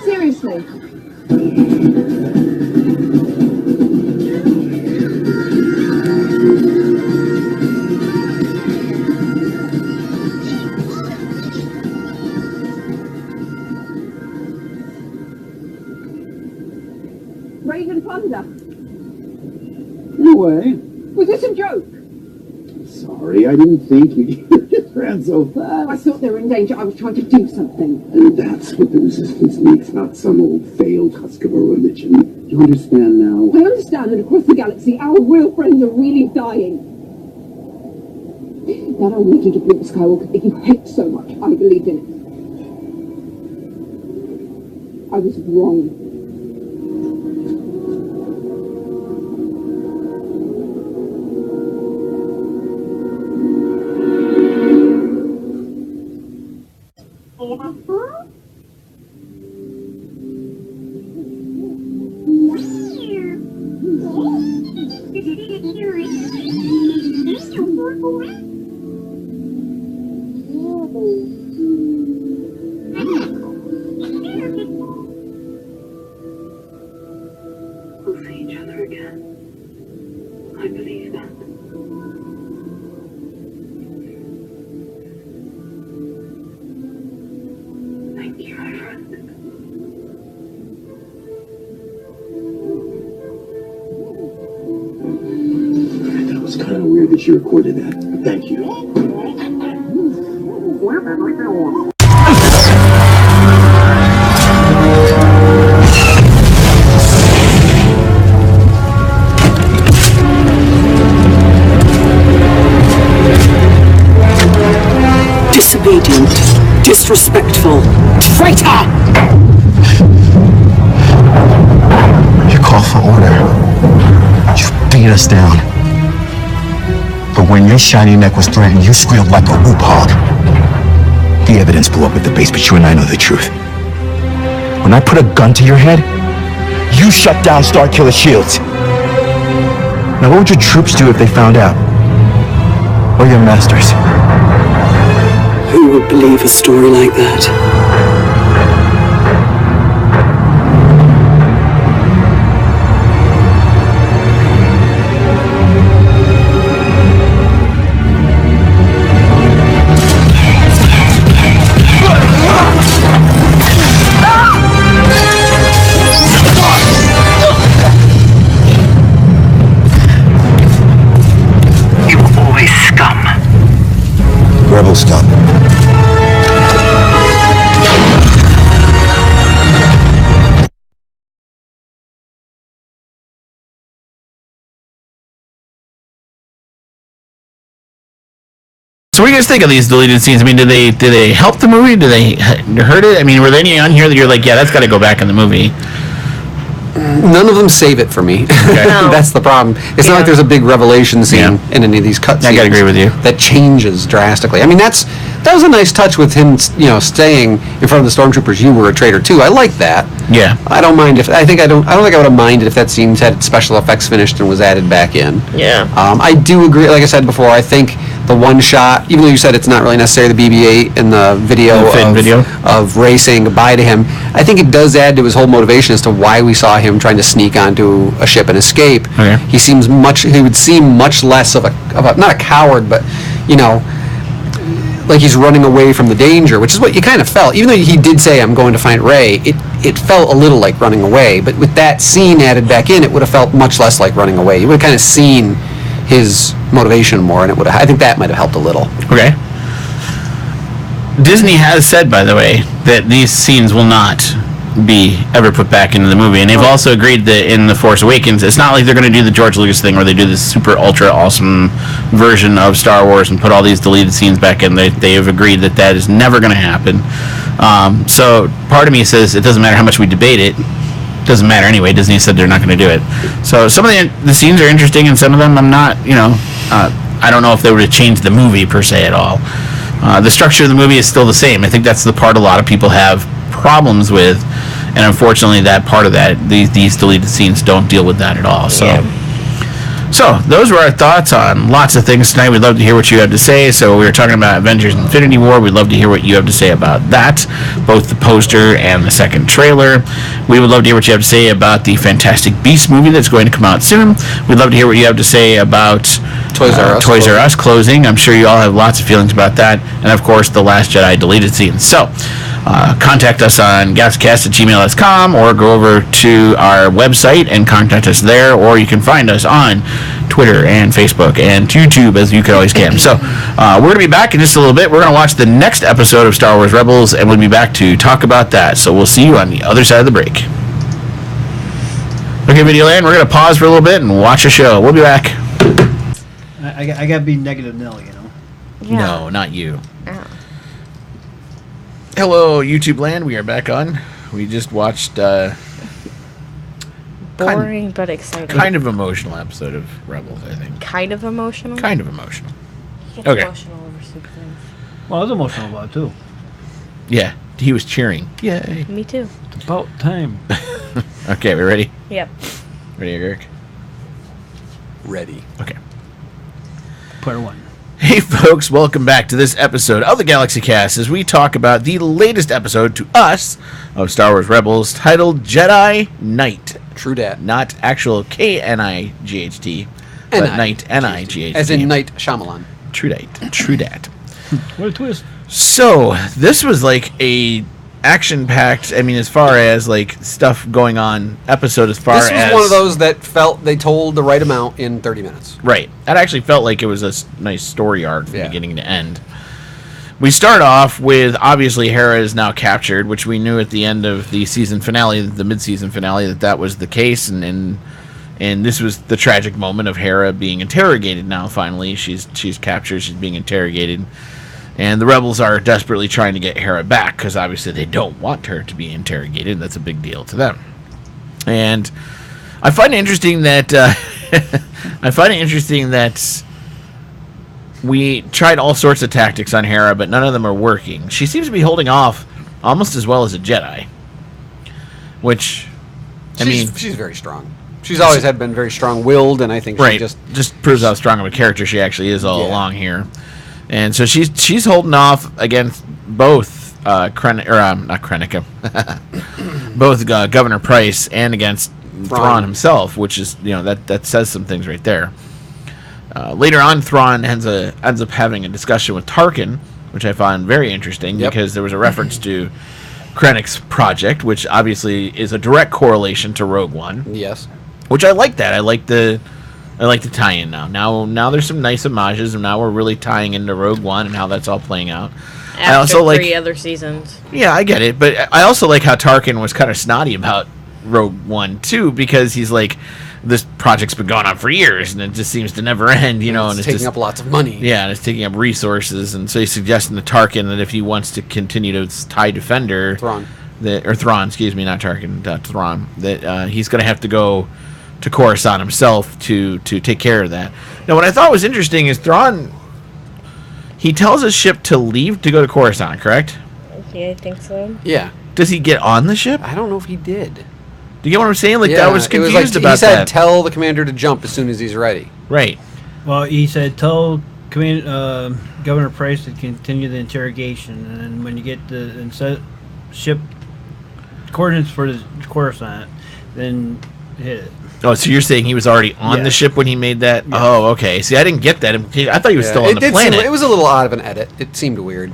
Seriously. Raven Thunder. No way. Was this a joke? Sorry, I didn't think you just ran so fast. I thought they were in danger. I was trying to do something. And that's what the Resistance needs, not some old failed husk of a religion. You understand now? I understand that across the galaxy, our real friends are really dying. That old legend of Luke Skywalker that you hate so much, I believed in it. I was wrong. We'll see each other again. I believe that. Thank you, my friend. That was kind of weird that you recorded that. Thank you. Disobedient, disrespectful, traitor! You called for order. You beat us down. But when your shiny neck was threatened, you squealed like a whoop hog. The evidence blew up at the base, but you and I know the truth. When I put a gun to your head, you shut down Starkiller shields. Now what would your troops do if they found out? Or your masters? Who would believe a story like that? You were always scum. Rebel scum. So what do you guys think of these deleted scenes? I mean, did they help the movie? Did they hurt it? I mean, were there any on here that you're like, yeah, that's got to go back in the movie? None of them save it for me. Okay. No. That's the problem. It's not like there's a big revelation scene in any of these cutscenes. I gotta agree with you. That changes drastically. I mean, that was a nice touch with him, staying in front of the stormtroopers. You were a traitor too. I like that. Yeah. I don't mind if I don't think I would have minded if that scene had special effects finished and was added back in. Yeah. I do agree. Like I said before, I think the one shot, even though you said it's not really necessary, the BB-8 in the video of Rey saying goodbye to him, I think it does add to his whole motivation as to why we saw him trying to sneak onto a ship and escape. Okay. He would seem much less of a not a coward, but like he's running away from the danger, which is what you kind of felt. Even though he did say, I'm going to find Rey, it felt a little like running away. But with that scene added back in, it would have felt much less like running away. You would have kind of seen his motivation more, and I think that might have helped a little. Okay. Disney has said, by the way, that these scenes will not be ever put back into the movie, and they've also agreed that in The Force Awakens, it's not like they're going to do the George Lucas thing where they do this super ultra awesome version of Star Wars and put all these deleted scenes back in. They have agreed that is never going to happen. So part of me says it doesn't matter how much we debate it. Doesn't matter anyway. Disney said they're not going to do it. So some of the scenes are interesting, and some of them I'm not. I don't know if they would have changed the movie per se at all. The structure of the movie is still the same. I think that's the part a lot of people have problems with, and unfortunately, that part of that these deleted scenes don't deal with that at all. So. Yeah. So, those were our thoughts on lots of things tonight. We'd love to hear what you have to say. So, we were talking about Avengers Infinity War. We'd love to hear what you have to say about that, both the poster and the second trailer. We would love to hear what you have to say about the Fantastic Beasts movie that's going to come out soon. We'd love to hear what you have to say about Toys R Us closing. I'm sure you all have lots of feelings about that. And, of course, the Last Jedi deleted scenes. So, contact us on galaxycast@gmail.com or go over to our website and contact us there, or you can find us on Twitter and Facebook and YouTube, as you always can. So we're going to be back in just a little bit. We're going to watch the next episode of Star Wars Rebels, and we'll be back to talk about that. So we'll see you on the other side of the break. Okay, Videoland, we're going to pause for a little bit and watch a show. We'll be back. I got to be negative Nell, Yeah. No, not you. Oh. Hello, YouTube land. We are back on. We just watched Boring but exciting. kind of emotional episode of Rebels, I think. Kind of emotional? Kind of emotional. He gets Okay. emotional over super things. Well, I was emotional about it, too. Yeah, he was cheering. Yay. Me too. It's about time. Okay, we ready? Yep. Ready, Eric? Ready. Okay. Part 1. Hey folks, welcome back to this episode of the GalaxyCast as we talk about the latest episode to us of Star Wars Rebels titled Jedi Knight. True dat. Not actual K-N-I-G-H-T, but Knight N-I-G-H-T. As in Night Shyamalan. True dat. True dat. What a twist. So, this was like a action-packed, I mean, as far as like stuff going on episode as far as... This was one of those that felt they told the right amount in 30 minutes. Right. That actually felt like it was a nice story arc from beginning to end. We start off with, obviously, Hera is now captured, which we knew at the end of the season finale, the mid-season finale, that was the case, and this was the tragic moment of Hera being interrogated now, finally. She's captured, she's being interrogated, and the rebels are desperately trying to get Hera back, because obviously they don't want her to be interrogated, that's a big deal to them. And I find it interesting that... we tried all sorts of tactics on Hera, but none of them are working. She seems to be holding off almost as well as a Jedi. Which, she's very strong. She's always been very strong-willed, and I think she just proves how strong of a character she actually is all along here. And so she's holding off against both not Krennica, both Governor Price and against Thrawn himself, which is that says some things right there. Later on, Thrawn ends up having a discussion with Tarkin, which I found very interesting because there was a reference to Krennic's project, which obviously is a direct correlation to Rogue One. Yes, which I like that. I like the tie-in now. Now there's some nice homages, and now we're really tying into Rogue One and how that's all playing out. After I also 3 other seasons. Yeah, I get it, but I also like how Tarkin was kind of snotty about Rogue One too, because he's like, this project's been going on for years, and it just seems to never end, and it's taking just, up lots of money. Yeah, and it's taking up resources, and so he's suggesting to Tarkin that if he wants to continue to tie Defender, Thrawn, excuse me, not Tarkin, Thrawn, that he's going to have to go to Coruscant himself to take care of that. Now, what I thought was interesting is Thrawn, he tells his ship to leave to go to Coruscant, correct? Yeah, I think so. Yeah. Does he get on the ship? I don't know if he did. Do you get what I'm saying? Like, I was confused about that. He said, tell the commander to jump as soon as he's ready. Right. Well, he said, tell Governor Price to continue the interrogation, and then when you get the set ship coordinates for the Coruscant, then hit it. Oh, so you're saying he was already on the ship when he made that? Yeah. Oh, okay. See, I didn't get that. I thought he was still on the planet. It was a little odd of an edit. It seemed weird.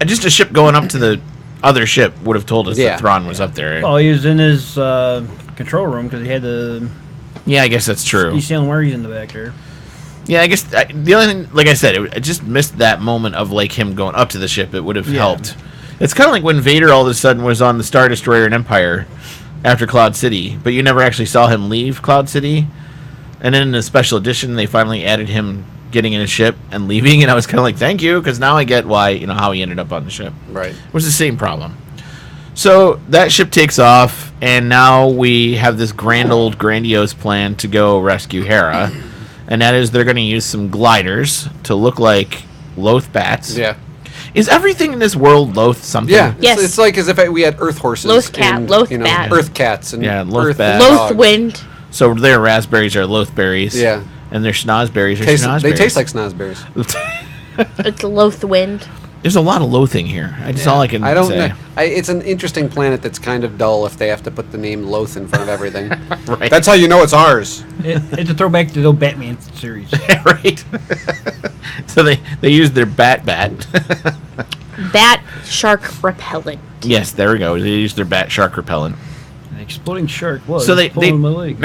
Just a ship going up to the other ship would have told us that Thrawn was up there. Oh, he was in his control room because he had the... Yeah, I guess that's true. He's seeing where he's in the back there. Yeah, I guess the only thing, like I said, I just missed that moment of like him going up to the ship. It would have helped. It's kind of like when Vader all of a sudden was on the Star Destroyer in Empire after Cloud City, but you never actually saw him leave Cloud City. And then in the special edition, they finally added him getting in a ship and leaving, and I was kind of like, thank you, because now I get why, how he ended up on the ship. Right. It was the same problem. So that ship takes off, and now we have this grandiose plan to go rescue Hera, and that is they're going to use some gliders to look like Loth bats. Yeah. Is everything in this world Loth something? Yeah. Yes. It's like as if we had Earth horses. Loth cat, Loth bat. Earth cats and Loth bat. Loth wind. So their raspberries are Loth berries. Yeah. And their schnozberries are schnozberries. They taste like schnozberries. It's Loth wind. There's a lot of loathing here. That's all I can say. It's an interesting planet that's kind of dull if they have to put the name Loth in front of everything. Right. That's how you know it's ours. It's a throwback to the old Batman series. Right. So they used their bat. Bat shark repellent. Yes, there we go. They used their bat shark repellent. An exploding shark was so they my leg.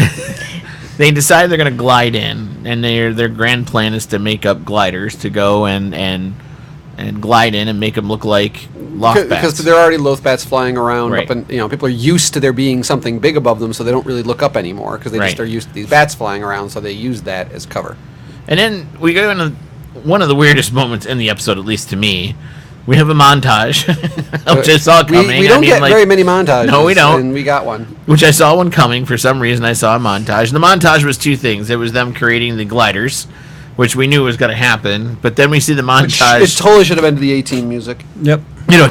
They decide they're going to glide in, and their grand plan is to make up gliders to go and glide in and make them look like Loth bats. Because there are already Loth bats flying around, right. up and people are used to there being something big above them, so they don't really look up anymore because they just are used to these bats flying around, so they use that as cover. And then we go into one of the weirdest moments in the episode, at least to me, we have a montage, which I saw coming. We don't get very many montages. No, we don't. And we got one. Which I saw one coming. For some reason, I saw a montage. And the montage was two things. It was them creating the gliders, which we knew was going to happen. But then we see the montage. It totally should have been to the A-Team music. Yep. You know,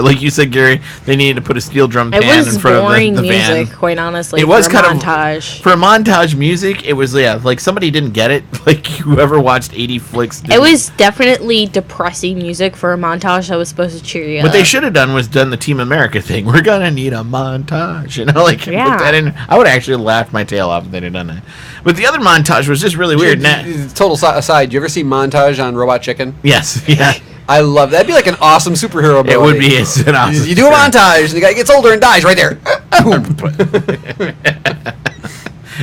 like you said, Gary, they needed to put a steel drum pan in front of the music, van. quite honestly. It was for kind a montage. for a montage music. It was like somebody didn't get it. Like whoever watched 80 flicks. It was definitely depressing music for a montage that was supposed to cheer you What up. they should have done was done the Team America thing. We're gonna need a montage, you know, like Yeah. put that in. I would have actually laughed my tail off if they'd have done that. But the other montage was just really weird. Total aside, you ever see montage on Robot Chicken? Yes, yeah. I love that. That'd be like an awesome superhero ability. It would be an awesome. You do a montage, and the guy gets older and dies right there.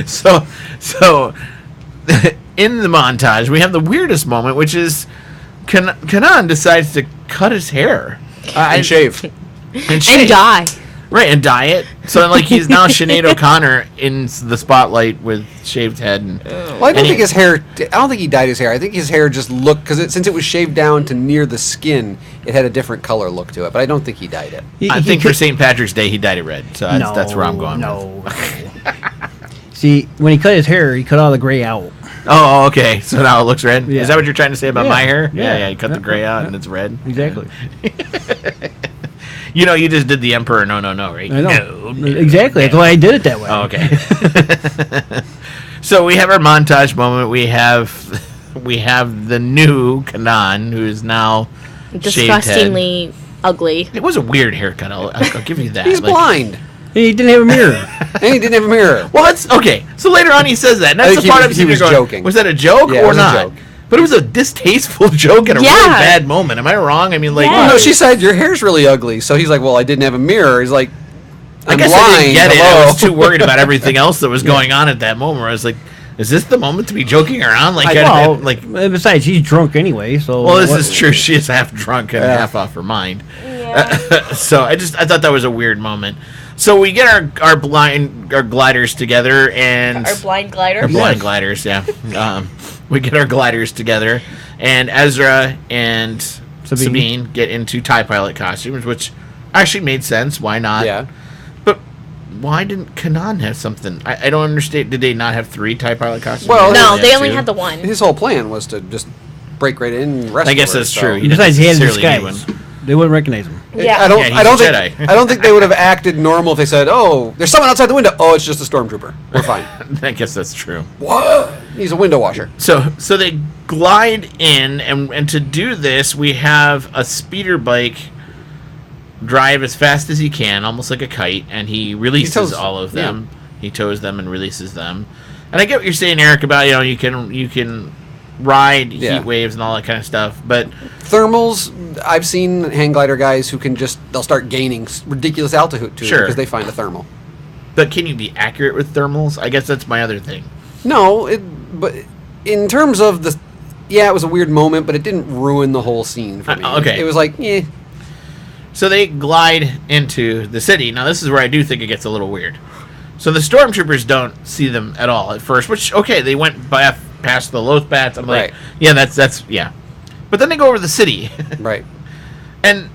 So in the montage, we have the weirdest moment, which is Kanan decides to cut his hair and shave. And dye. Right, and dye it. So like he's now Sinead O'Connor in the spotlight with shaved head. And, well, I don't think his hair. I don't think he dyed his hair. I think his hair just looked since it was shaved down to near the skin, it had a different color look to it. But I don't think he dyed it. I think for St. Patrick's Day he dyed it red. So that's where I'm going. No. See, when he cut his hair, he cut all the gray out. Oh, okay. So now it looks red. Yeah. Is that what you're trying to say about Yeah. my hair? Yeah. Yeah. You cut the gray out and it's red. Exactly. You know, you just did the Emperor. No, right? I know. No. Exactly. That's why I did it that way. Oh, okay. So we have our montage moment. We have the new Kanan, who is now disgustingly ugly. It was a weird haircut. I'll give you that. He's blind. He didn't have a mirror. And he didn't have a mirror. Well, that's okay. So later on, he says that. And I that's think the part he was going, joking. Was that a joke Yeah, it or was a not? joke. But it was a distasteful joke and a really bad moment. Am I wrong? I mean, like, No, she said your hair's really ugly. So he's like, well, I didn't have a mirror. He's like, I I'm guess blind. I didn't get it. Hello. I was too worried about everything else that was going on at that moment. Where I was like, is this the moment to be joking around? Like, besides, she's drunk anyway. So well, this is true. She is half drunk and half off her mind. Yeah. So I thought that was a weird moment. So we get our gliders together and Our blind glider. Our blind gliders, yeah. We get our gliders together, and Ezra and Sabine get into TIE pilot costumes, which actually made sense. Why not? Yeah. But why didn't Kanan have something? I don't understand. Did they not have 3 TIE pilot costumes? Well, No, they only had the one. His whole plan was to just break right in and rescue I guess her, that's so. true. You Besides, he had necessarily disguise. need one. They wouldn't recognize him. Yeah. I don't he's think a Jedi. I don't think they would have acted normal if they said, "Oh, there's someone outside the window." Oh, it's just a stormtrooper. We're fine. I guess that's true. What? He's a window washer. So they glide in, and to do this, we have a speeder bike drive as fast as he can, almost like a kite, and he releases all of them. Yeah. He tows them and releases them. And I get what you're saying, Eric, about you can ride heat waves and all that kind of stuff, but thermals, I've seen hang glider guys who can they'll start gaining ridiculous altitude because they find a thermal. But can you be accurate with thermals? I guess that's my other thing. No, but in terms of it was a weird moment, but it didn't ruin the whole scene for me. Okay. It was like, So they glide into the city. Now this is where I do think it gets a little weird. So the stormtroopers don't see them at all at first, which, okay, they went past the Lothbats. I'm like, yeah, that's. But then they go over the city. Right. And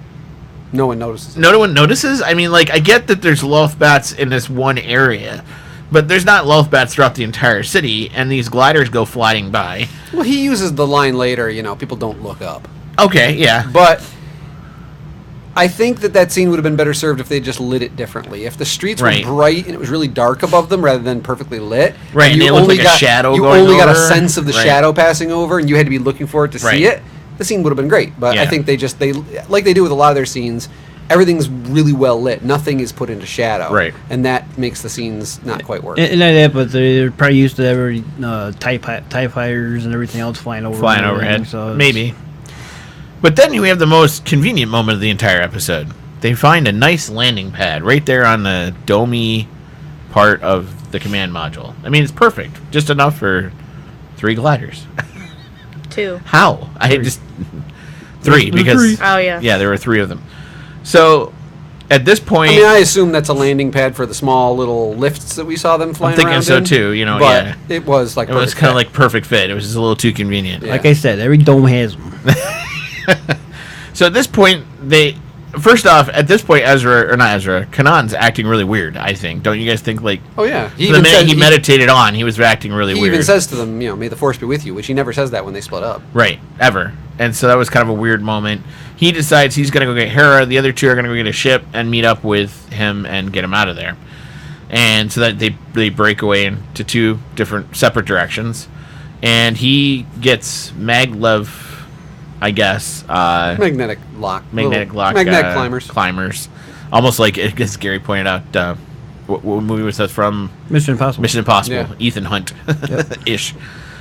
no one notices. No one notices? I mean, like, I get that there's Lothbats in this one area, but there's not Lothbats throughout the entire city, and these gliders go flying by. Well, he uses the line later, people don't look up. Okay, yeah. But I think that scene would have been better served if they just lit it differently. If the streets were bright and it was really dark above them rather than perfectly lit. Right, and it looked like a shadow going over. You only got a sense of the shadow passing over, and you had to be looking for it to see it. The scene would have been great. But I think they like they do with a lot of their scenes, everything's really well lit. Nothing is put into shadow. Right. And that makes the scenes not quite work. And that, but they're probably used to every TIE fighters and everything else flying overhead. So maybe. But then we have the most convenient moment of the entire episode. They find a nice landing pad right there on the domey part of the command module. I mean, it's perfect. Just enough for 3 gliders. 2. How? I just... 3, because... 3. Oh, yeah. Yeah, there were 3 of them. So at this point, I mean, I assume that's a landing pad for the small little lifts that we saw them flying I'm thinking around so in, too. You know, but yeah. it was like It was kind of like perfect fit. It was just a little too convenient. Yeah. Like I said, every dome has them. So at this point, Kanan's acting really weird, I think. Don't you guys think, like... Oh, yeah. The minute he meditated on, he was acting really weird. He even says to them, may the Force be with you, which he never says that when they split up. Right, ever. And so that was kind of a weird moment. He decides he's going to go get Hera. The other two are going to go get a ship and meet up with him and get him out of there. And so that they break away into two different separate directions. And he gets maglev... I guess. Magnetic lock. Magnetic climbers. Almost like, as Gary pointed out, what movie was that from? Mission Impossible. Mission Impossible. Yeah. Ethan Hunt. Ish.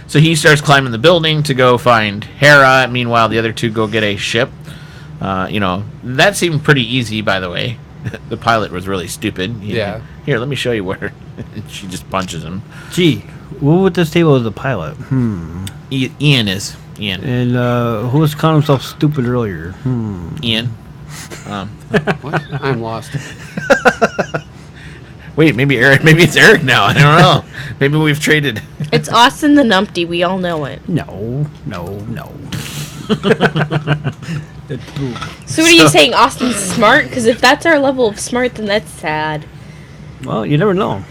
So he starts climbing the building to go find Hera. Meanwhile, the other two go get a ship. That seemed pretty easy, by the way. The pilot was really stupid. Yeah. Here, let me show you where. She just punches him. Gee, what with this table is the pilot? Ian is. Ian. And who was calling himself stupid earlier? Ian. What? I'm lost. Wait, maybe Eric. Maybe it's Eric now. I don't know. Maybe we've traded. It's Austin the Numpty. We all know it. No. So what are you saying? Austin's smart? Because if that's our level of smart, then that's sad. Well, you never know.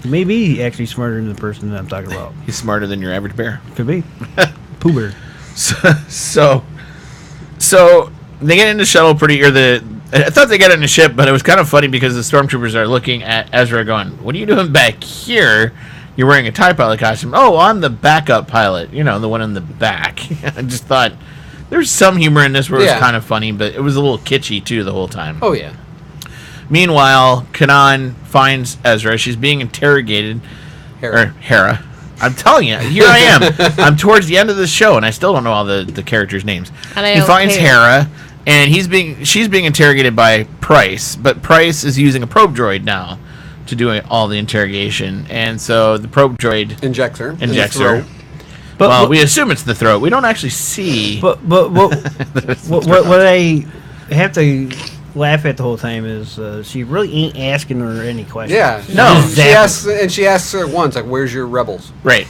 Maybe actually smarter than the person that I'm talking about. He's smarter than your average bear. Could be. Pooh Bear. So they get in the shuttle I thought they got in the ship, but it was kind of funny because the stormtroopers are looking at Ezra going, "What are you doing back here? You're wearing a TIE pilot costume." "Oh, I'm the backup pilot. The one in the back." I just thought there's some humor in this where it was kind of funny, but it was a little kitschy too the whole time. Oh, yeah. Meanwhile, Kanan finds Ezra. She's being interrogated. Hera. I'm telling you, here I am. I'm towards the end of the show, and I still don't know all the characters' names. He finds Hera, and she's being interrogated by Price, but Price is using a probe droid now to do all the interrogation, and so the probe droid injects her. But we assume it's the throat. We don't actually see. But what I have to laugh at the whole time is she really ain't asking her any questions. Yeah, no. She asks her once, like, "Where's your rebels?" Right.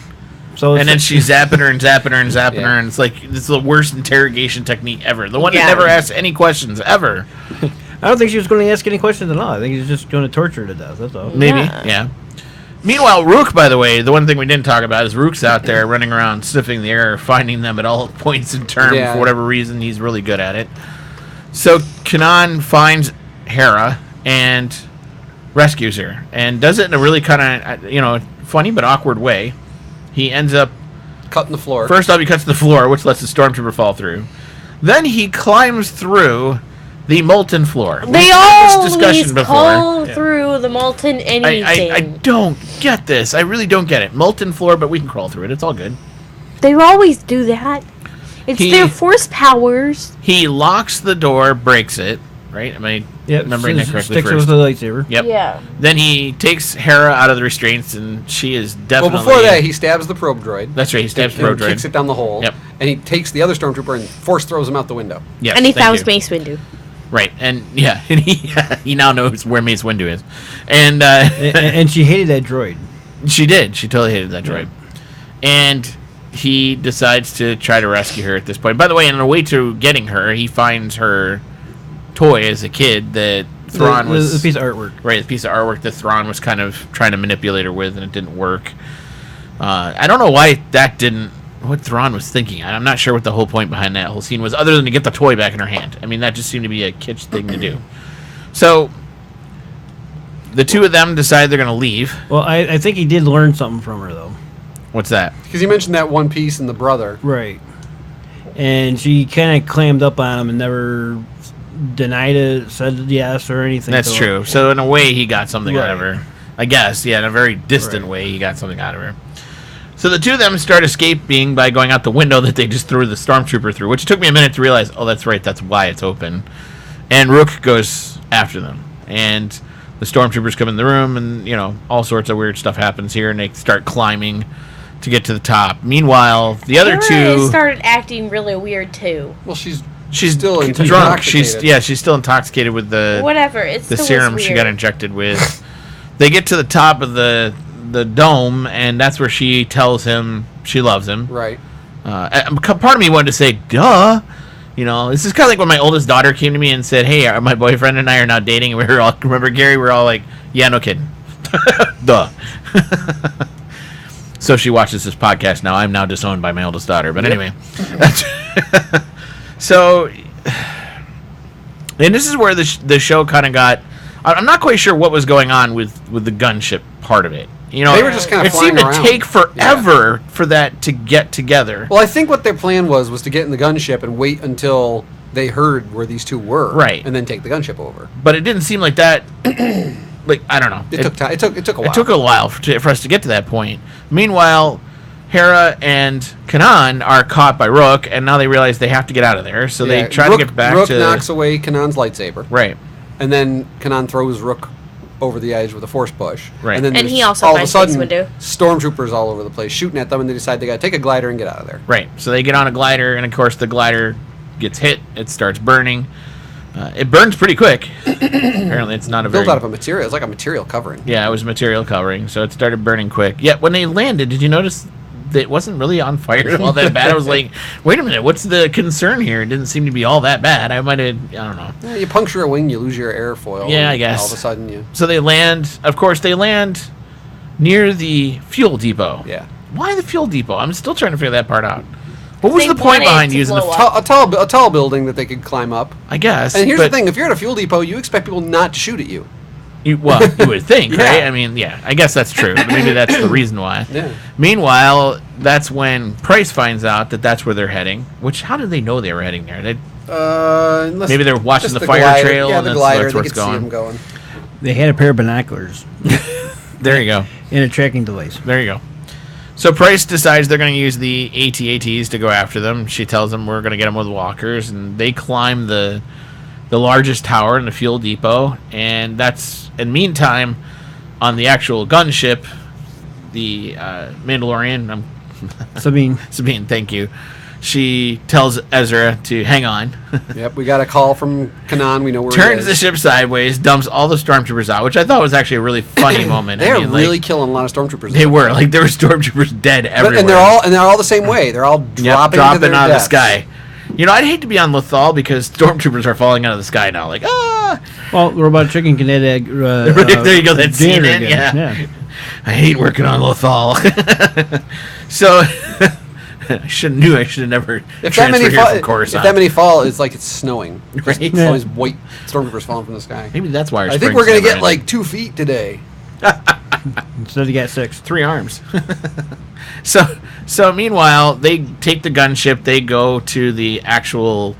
So then she's zapping her and zapping her and zapping her, and it's like it's the worst interrogation technique ever. The one that never asks any questions ever. I don't think she was going to ask any questions at all. I think he was just going to torture her to death. That's all. Maybe, yeah. Meanwhile, Rook, by the way, the one thing we didn't talk about is Rook's out there running around sniffing the air, finding them at all points in term for whatever reason. He's really good at it. So Kanan finds Hera and rescues her, and does it in a really kind of funny but awkward way. He ends up cutting the floor. First off, he cuts the floor, which lets the stormtrooper fall through. Then he climbs through the molten floor. They always call through the molten anything. I don't get this. I really don't get it. Molten floor, but we can crawl through it. It's all good. They always do that. It's their force powers. He locks the door, breaks it. Right? Am I remembering that correctly? Sticks it with the lightsaber. Yep. Yeah. Then he takes Hera out of the restraints, and she is definitely... Well, before that, he stabs the probe droid. That's right, he stabs the probe droid. Kicks it down the hole. Yep. And he takes the other stormtrooper and force throws him out the window. Yes, and he found Mace Windu. Right, and he now knows where Mace Windu is. And and she hated that droid. She did. She totally hated that droid. And he decides to try to rescue her at this point. By the way, on the way to getting her, he finds her toy as a kid that Thrawn was... The piece of artwork. Right, the piece of artwork that Thrawn was kind of trying to manipulate her with, and it didn't work. I don't know why that didn't... What Thrawn was thinking. I'm not sure what the whole point behind that whole scene was, other than to get the toy back in her hand. I mean, that just seemed to be a kitsch thing to do. So, the two of them decide they're going to leave. Well, I think he did learn something from her, though. What's that? Because you mentioned that one piece and the brother. Right. And she kind of clammed up on him and never denied it, said yes or anything. That's true. So, in a way, he got something out of her. I guess, yeah, in a very distant way, he got something out of her. So the two of them start escaping by going out the window that they just threw the stormtrooper through, which took me a minute to realize, oh, that's right, that's why it's open. And Rook goes after them. And the stormtroopers come in the room, and, all sorts of weird stuff happens here, and they start climbing to get to the top. Meanwhile, the other two... started acting really weird, too. Well, she's She's still drunk. intoxicated. She's still intoxicated with the Whatever. It's the still serum was she weird. got injected with. They get to the top of the dome, and that's where she tells him she loves him. Right. Part of me wanted to say, duh. You know, this is kind of like when my oldest daughter came to me and said, hey, my boyfriend and I are now dating. And we were all, remember, Gary, we were all like, yeah, no kidding. Duh. So she watches this podcast now. I'm now disowned by my oldest daughter. But anyway. So, and this is where the show kind of got... I'm not quite sure what was going on with the gunship part of it. You know, they were just kind of it seemed flying around. to take forever for that to get together. Well, I think what their plan was to get in the gunship and wait until they heard where these two were, right, and then take the gunship over. But it didn't seem like that. Like, I don't know. It took time. It took a while. It took a while for us to get to that point. Meanwhile, Hera and Kanan are caught by Rook, and now they realize they have to get out of there. So they try to get back Rook to... knocks away Kanan's lightsaber. Right. And then Kanan throws Rook over the edge with a force push. Right. And then And he also all of a finds sudden, Mace Windu. stormtroopers all over the place shooting at them, and they decide they got to take a glider and get out of there. Right. So they get on a glider, and of course the glider gets hit. It starts burning. It burns pretty quick. Apparently, it's not a Built very... out of a material. It's like a material covering. Yeah, it was material covering, so it started burning quick. Yet when they landed, did you notice that it wasn't really on fire all that bad? I was like, wait a minute, what's the concern here? It didn't seem to be all that bad. I might have, I don't know. Yeah, you puncture a wing, you lose your airfoil. Yeah, I and guess. All of a sudden, you... So they land, of course, they land near the fuel depot. Yeah. Why the fuel depot? I'm still trying to figure that part out. What was They the point wanted behind to using the... blow up. A tall building that they could climb up. I guess. And here's the but thing, if you're at a fuel depot, you expect people not to shoot at you. you would think, Yeah. right? I mean, yeah, I guess that's true. But maybe that's the reason why. Yeah. Meanwhile, that's when Price finds out that that's where they're heading. Which, how did they know they were heading there? Maybe they're watching just the fire glider. trail Yeah, and the that's glider, where they it's could see going. them going. They had a pair of binoculars There you go. and a tracking device. There you go. So Price decides they're going to use the AT-ATs to go after them. She tells them we're going to get them with walkers, and they climb the largest tower in the fuel depot. And that's, in meantime, on the actual gunship, the Mandalorian, Sabine, thank you. She tells Ezra to hang on. Yep, we got a call from Kanan. We know where Turns the ship sideways, dumps all the stormtroopers out, which I thought was actually a really funny moment. They are like, really killing a lot of stormtroopers. They were. Like, there were stormtroopers dead everywhere. And they're all the same way. They're all dropping out into their of the deaths. sky. You know, I'd hate to be on Lothal because stormtroopers are falling out of the sky now. Like, ah! Well, Robot Chicken can add there you go, that scene in, again. yeah. I hate working on Lothal. So... I should have never transferred here from Coruscant. If that many fall, it's like it's snowing. Right? It's always white stormtroopers falling from the sky. Maybe that's why. I think we're gonna get like 2 feet today. Instead, you got 6, 3 arms. So meanwhile, they take the gunship. They go to the actual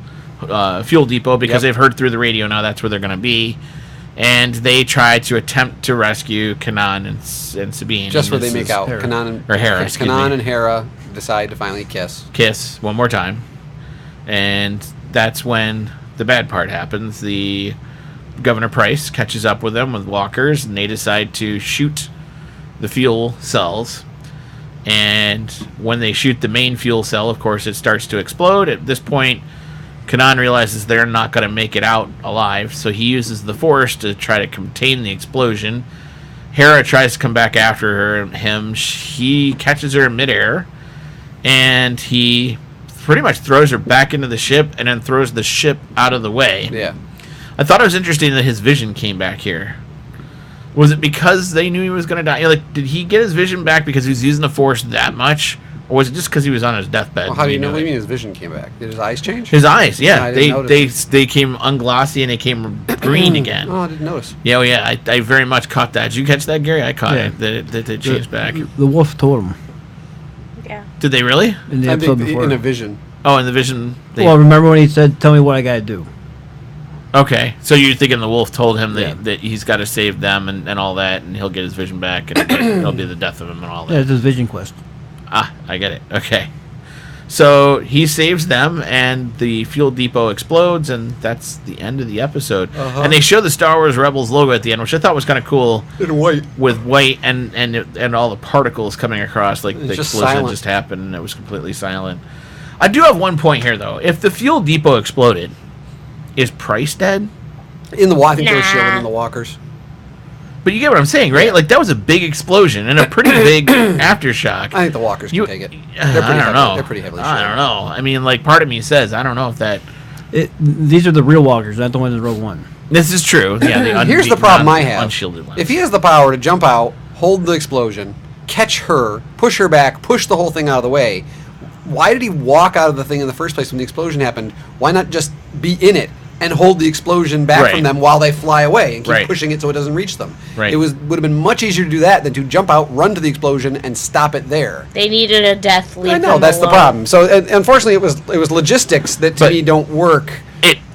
fuel depot because they've heard through the radio now that's where they're going to be, and they try to attempt to rescue Kanan and Sabine. Just where they make out. Hera. Kanan and Hera decide to finally kiss one more time, and that's when the bad part happens. The Governor Price catches up with them with walkers, and they decide to shoot the fuel cells. And when they shoot the main fuel cell, of course, it starts to explode. At this point, Kanan realizes they're not going to make it out alive, so he uses the Force to try to contain the explosion. Hera tries to come back after him. He catches her in midair, and he pretty much throws her back into the ship and then throws the ship out of the way. Yeah. I thought it was interesting that his vision came back here. Was it because they knew he was going to die? Like, did he get his vision back because he was using the Force that much? Or was it just because he was on his deathbed? Well, how do you know? What do you mean his vision came back? Did his eyes change? His eyes, yeah. I didn't notice. They came unglossy and they came green again. Oh, I didn't notice. Yeah, I very much caught that. Did you catch that, Gary? I caught it. That they changed back. The wolf told him. Yeah. Did they really? In the episode before. In a vision. Oh, in the vision. Well, remember when he said, "Tell me what I got to do." Okay, so you're thinking the wolf told him that he's got to save them and all that, and he'll get his vision back, and it'll be the death of him and all that. Yeah, it's his vision quest. Ah, I get it. Okay. So he saves them, and the fuel depot explodes, and that's the end of the episode. Uh-huh. And they show the Star Wars Rebels logo at the end, which I thought was kind of cool. In white. With white and all the particles coming across, like It's the just explosion silent. just happened, and it was completely silent. I do have one point here, though. If the fuel depot exploded, is Price dead? In the I think they were shielding in the walkers. But you get what I'm saying, right? Like, that was a big explosion and a pretty big aftershock. I think the walkers can take it. They're pretty heavily shielded. I don't know. I mean, like, part of me says, I don't know if that... These are the real walkers, not the ones in Rogue One. This is true. Yeah, here's the problem I have. Unshielded ones. If he has the power to jump out, hold the explosion, catch her, push her back, push the whole thing out of the way, why did he walk out of the thing in the first place when the explosion happened? Why not just be in it and hold the explosion back from them while they fly away and keep pushing it so it doesn't reach them? Right. It would have been much easier to do that than to jump out, run to the explosion, and stop it there. They needed a death. I know, that's the problem. So unfortunately, it was logistics that to me don't work.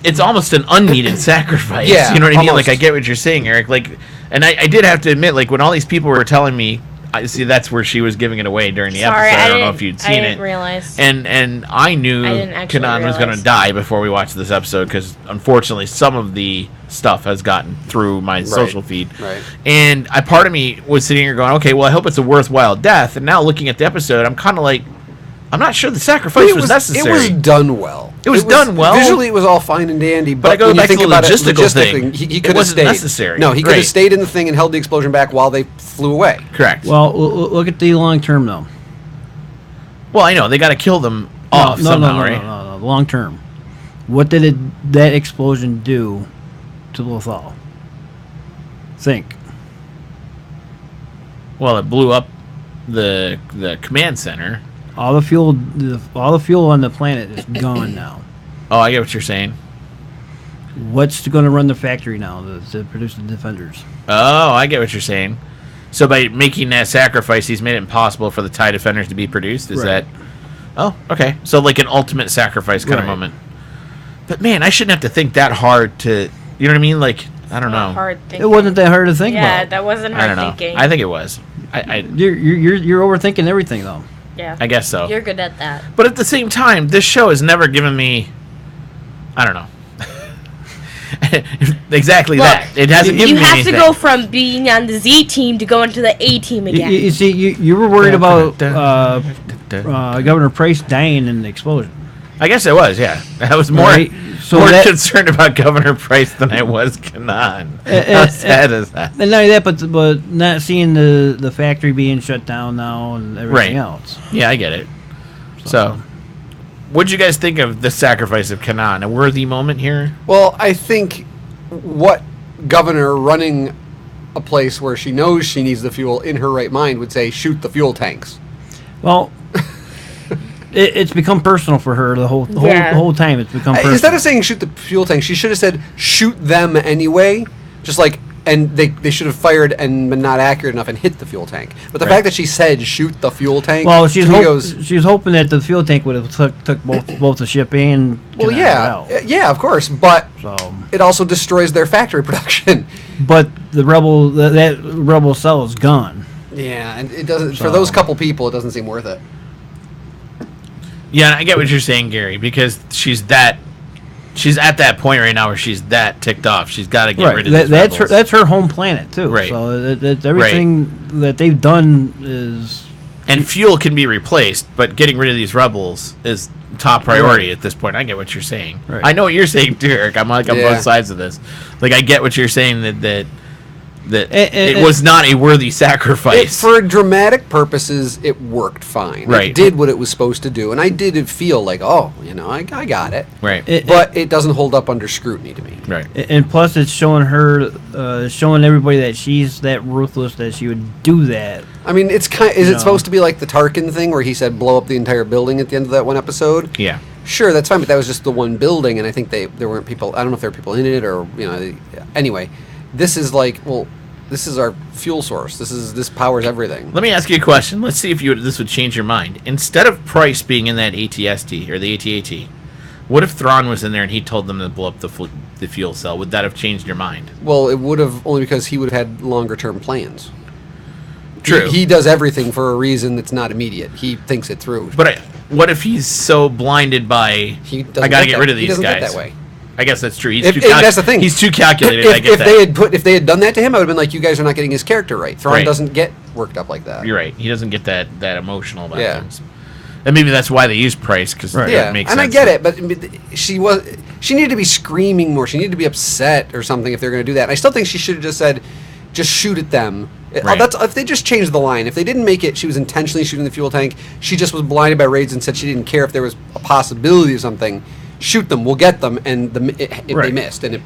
It's almost an unneeded sacrifice. Yeah, you know what I mean? almost. Like, I get what you're saying, Eric. Like, and I did have to admit, like, when all these people were telling me, I see that's where she was giving it away during the episode. I don't know if you'd seen it. I didn't realize. And I knew Kanan was going to die before we watched this episode because, unfortunately, some of the stuff has gotten through my social feed. Right. And part of me was sitting here going, okay, well, I hope it's a worthwhile death. And now looking at the episode, I'm kind of like, I'm not sure the sacrifice was necessary. It was done well. It was done well. Visually, it was all fine and dandy. But I go when back you think to the about logistical thing. He could have stayed. Necessary. No, he could have stayed in the thing and held the explosion back while they flew away. Correct. Well, look at the long term though. Well, I know they got to kill them off somehow, right? No. Long term. What did that explosion do to Lothal? Think. Well, it blew up the command center. All the fuel on the planet is gone now. Oh, I get what you're saying. What's going to run the factory now to produce the Defenders? Oh, I get what you're saying. So by making that sacrifice, he's made it impossible for the TIE Defenders to be produced? Is that... Oh, okay. So like an ultimate sacrifice kind of moment. But man, I shouldn't have to think that hard to... You know what I mean? Like, I don't know. Hard thinking. It wasn't that hard to think about. Yeah, that wasn't hard thinking. I think it was. You're overthinking everything, though. Yeah. I guess so. You're good at that. But at the same time, this show has never given me... I don't know. Exactly that. It hasn't given me anything. You have to go from being on the Z team to going to the A team again. You see, you were worried about Governor Price dying in the explosion. I guess it was, yeah. I was more concerned about Governor Price than I was Kanan. How sad is that? And not only that, but not seeing the factory being shut down now and everything else. Yeah, I get it. So, what'd you guys think of the sacrifice of Kanan? A worthy moment here? Well, I think what governor running a place where she knows she needs the fuel in her right mind would say, shoot the fuel tanks. Well... It's become personal for her the whole time. It's become personal. Instead of saying shoot the fuel tank, she should have said shoot them anyway. Just like, and they should have fired and been not accurate enough and hit the fuel tank. But the fact that she said shoot the fuel tank, well, she's hoping that the fuel tank would have took both the ship and yeah, of course. But it also destroys their factory production. But the that rebel cell is gone. Yeah, and it doesn't for those couple people. It doesn't seem worth it. Yeah, I get what you're saying, Gary, because she's at that point right now where she's that ticked off. She's got to get rid of these rebels. That's her home planet too. Right. So everything that they've done is. And fuel can be replaced, but getting rid of these rebels is top priority at this point. I get what you're saying. Right. I know what you're saying too, Eric. I'm like on both sides of this. Like I get what you're saying that it was not a worthy sacrifice. For dramatic purposes, it worked fine. Right. It did what it was supposed to do, and I did feel like, I got it. Right. But it doesn't hold up under scrutiny to me. Right. And plus, it's showing her, showing everybody that she's that ruthless that she would do that. I mean, it's is it supposed to be like the Tarkin thing where he said blow up the entire building at the end of that one episode? Yeah. Sure, that's fine, but that was just the one building, and I think there weren't people. I don't know if there were people in it or anyway. This is like, well, this is our fuel source. This powers everything. Let me ask you a question. Let's see if this would change your mind. Instead of Price being in that ATST or the AT-AT, what if Thrawn was in there and he told them to blow up the fuel cell? Would that have changed your mind? Well, it would have, only because he would have had longer term plans. True. He does everything for a reason that's not immediate. He thinks it through. But what if he's so blinded by I got to get rid of these guys? He doesn't get that way. I guess that's true. That's the thing. He's too calculated. If they had done that to him, I would have been like, you guys are not getting his character right. Thrawn doesn't get worked up like that. You're right. He doesn't get that emotional about things. And maybe that's why they use Price, because Yeah, it makes and sense. I get it, but she needed to be screaming more. She needed to be upset or something if they're going to do that. And I still think she should have just said, just shoot at them. Right. That's if they just changed the line. If they didn't make it, she was intentionally shooting the fuel tank. She just was blinded by raids and said she didn't care if there was a possibility of something. Shoot them, we'll get them, and they missed. And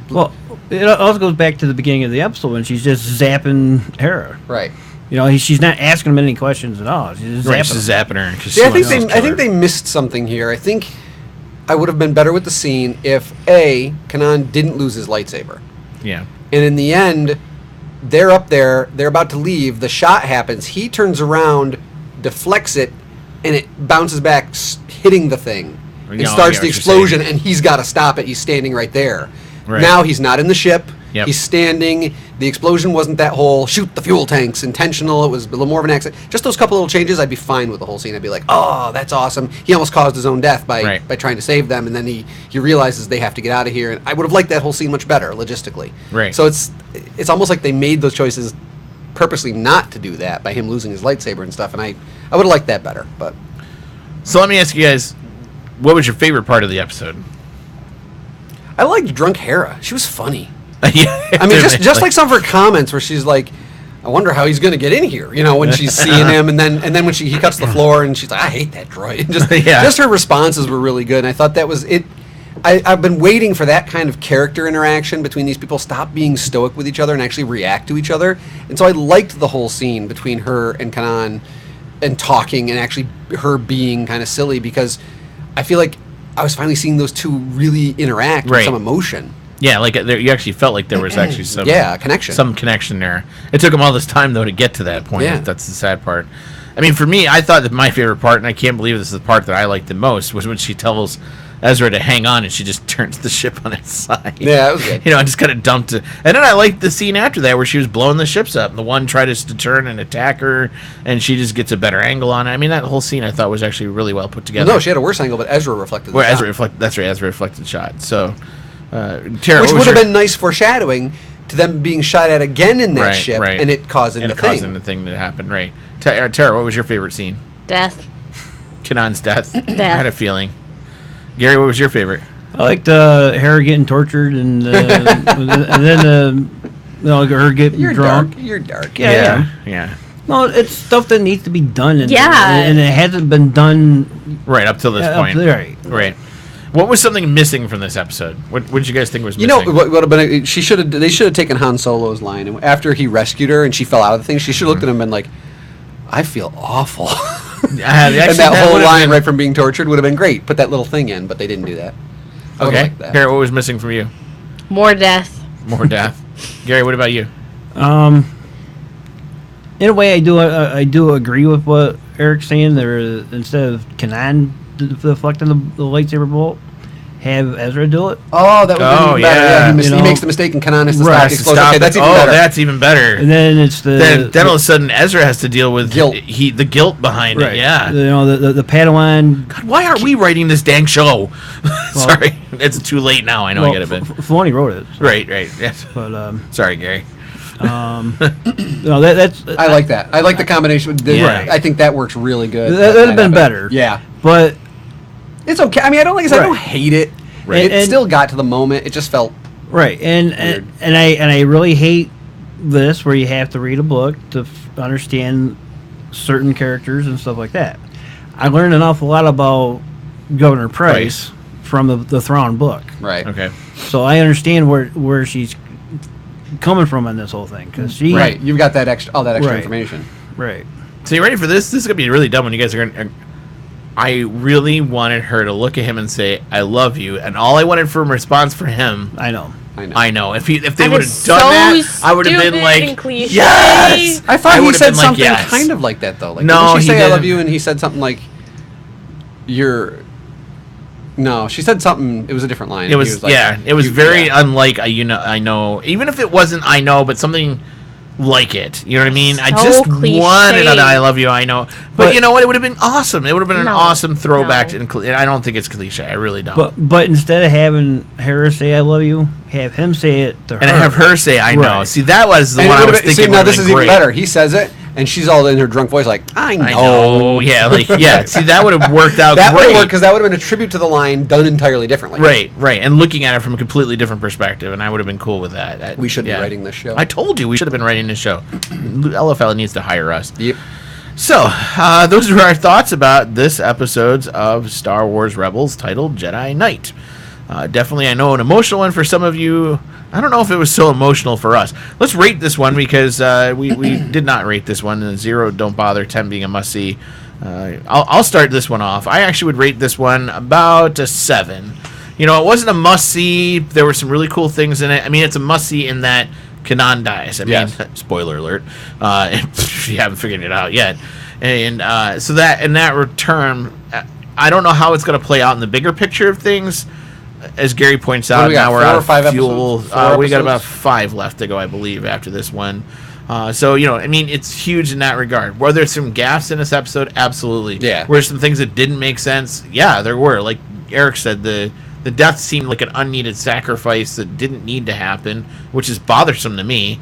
it also goes back to the beginning of the episode when she's just zapping Hera. Right. She's not asking them any questions at all. She's just zapping her. I think they missed something here. I think I would have been better with the scene if Kanan didn't lose his lightsaber. Yeah. And in the end, they're up there, they're about to leave, the shot happens, he turns around, deflects it, and it bounces back, hitting the thing. It starts the explosion, and he's got to stop it. He's standing right there. Right. Now he's not in the ship. Yep. He's standing. The explosion wasn't that whole shoot the fuel tanks intentional. It was a little more of an accident. Just those couple little changes, I'd be fine with the whole scene. I'd be like, oh, that's awesome. He almost caused his own death by trying to save them, and then he realizes they have to get out of here. And I would have liked that whole scene much better logistically. Right. So it's almost like they made those choices purposely not to do that by him losing his lightsaber and stuff. And I would have liked that better. But so let me ask you guys, what was your favorite part of the episode? I liked Drunk Hera. She was funny. Yeah, I mean, just like some of her comments where she's like, I wonder how he's going to get in here, when she's seeing him, and then when he cuts the floor and she's like, I hate that droid. And just her responses were really good, and I thought that was it. I've been waiting for that kind of character interaction between these people, stop being stoic with each other and actually react to each other. And so I liked the whole scene between her and Kanan and talking and actually her being kind of silly, because I feel like I was finally seeing those two really interact with some emotion. Yeah, like you actually felt like there was actually some connection. Some connection there. It took them all this time though to get to that point. Yeah. That's the sad part. I mean, for me, I thought that my favorite part, and I can't believe this is the part that I liked the most, was when she tells Ezra to hang on, and she just turns the ship on its side. Yeah, that was good. I just kind of dumped it. And then I liked the scene after that where she was blowing the ships up, and the one tried to turn and attack her, and she just gets a better angle on it. I mean, that whole scene I thought was actually really well put together. No, she had a worse angle, but Ezra reflected the shot. That's right, Ezra reflected the shot. So, Tara, which would have been nice foreshadowing to them being shot at again in that ship, and it causing the thing that happened. Right, Tara, what was your favorite scene? Death. Kanan's death. I had a feeling. Gary, what was your favorite? I liked Hera getting tortured, and then her getting drunk. You're dark. Yeah. No, it's stuff that needs to be done. And it hasn't been done right up till this point. Right. What was something missing from this episode? What did you guys think was missing? What would have been? They should have taken Han Solo's line, and after he rescued her and she fell out of the thing, she should have looked at him and been like, "I feel awful." And that whole line right from being tortured would have been great. Put that little thing in, but they didn't do that. Okay. Gary, what was missing from you? More death. More death. Gary, what about you? In a way, I do agree with what Eric's saying. There, instead of Kanan deflecting the lightsaber bolt, have Ezra do it. Oh, that would be better. Yeah, he makes the mistake, and Kanan has to stop the explosion. Okay, that's even better. That's even better. And then it's then all of a sudden Ezra has to deal with the guilt behind it. Yeah, the Padawan. God, why are we writing this dang show? Sorry, it's too late now. I know I get it, but Filoni wrote it. So. Right. Yes. But sorry, Gary. That's. I like that. I like the combination. I think that works really good. That would have been better. Yeah, but it's okay. I mean, I don't hate it. Right. It still got to the moment. It just felt right. And I really hate this where you have to read a book to understand certain characters and stuff like that. I learned an awful lot about Governor Price from the Thrawn book. Right. Okay. So I understand where she's coming from in this whole thing, because you've got that extra information. Right. So you ready for this? This is gonna be really dumb when you guys are gonna. I really wanted her to look at him and say, "I love you," and all I wanted from a response for him. I know. If they would have done that, I would have been like, "Yes!" I thought he said something kind of like that though. Like, didn't she say "I love you" and he said something like, "You're." No, she said something. It was a different line. It was it was very unlike I know. Even if it wasn't I know, but something like it. You know what I mean? I just wanted an "I love you," I know. But you know what? It would have been awesome. It would have been an awesome throwback. And I don't think it's cliche. I really don't. But instead of having Hera say "I love you," have him say it to her. And have her say "I know." See, that was the one I was thinking. See, now this is even better. He says it, And she's all in her drunk voice like, I know. I know. Yeah, see, that would have worked out that great. would have worked because that would have been a tribute to the line done entirely differently. Right. And looking at it from a completely different perspective, and I would have been cool with that. We should be writing this show. I told you we should have been writing this show. LFL needs to hire us. Yep. So, those are our thoughts about this episode of Star Wars Rebels titled Jedi Knight. Definitely, I know, an emotional one for some of you. I don't know if it was so emotional for us. Let's rate this one because we did not rate this one. 0, don't bother, 10 being a must-see. I'll start this one off. I actually would rate this one about a 7. You know, it wasn't a must-see. There were some really cool things in it. I mean, it's a must-see in that Kanan dies. I mean, spoiler alert, if you haven't figured it out yet. And so that in that return, I don't know how it's going to play out in the bigger picture of things. As Gary points out, now we're out of fuel. We got about 5 left to go, I believe, after this one. So, you know, I mean, it's huge in that regard. Were there some gaffes in this episode? Absolutely. Yeah. Were there some things that didn't make sense? Yeah, there were. Like Eric said, the death seemed like an unneeded sacrifice that didn't need to happen, which is bothersome to me.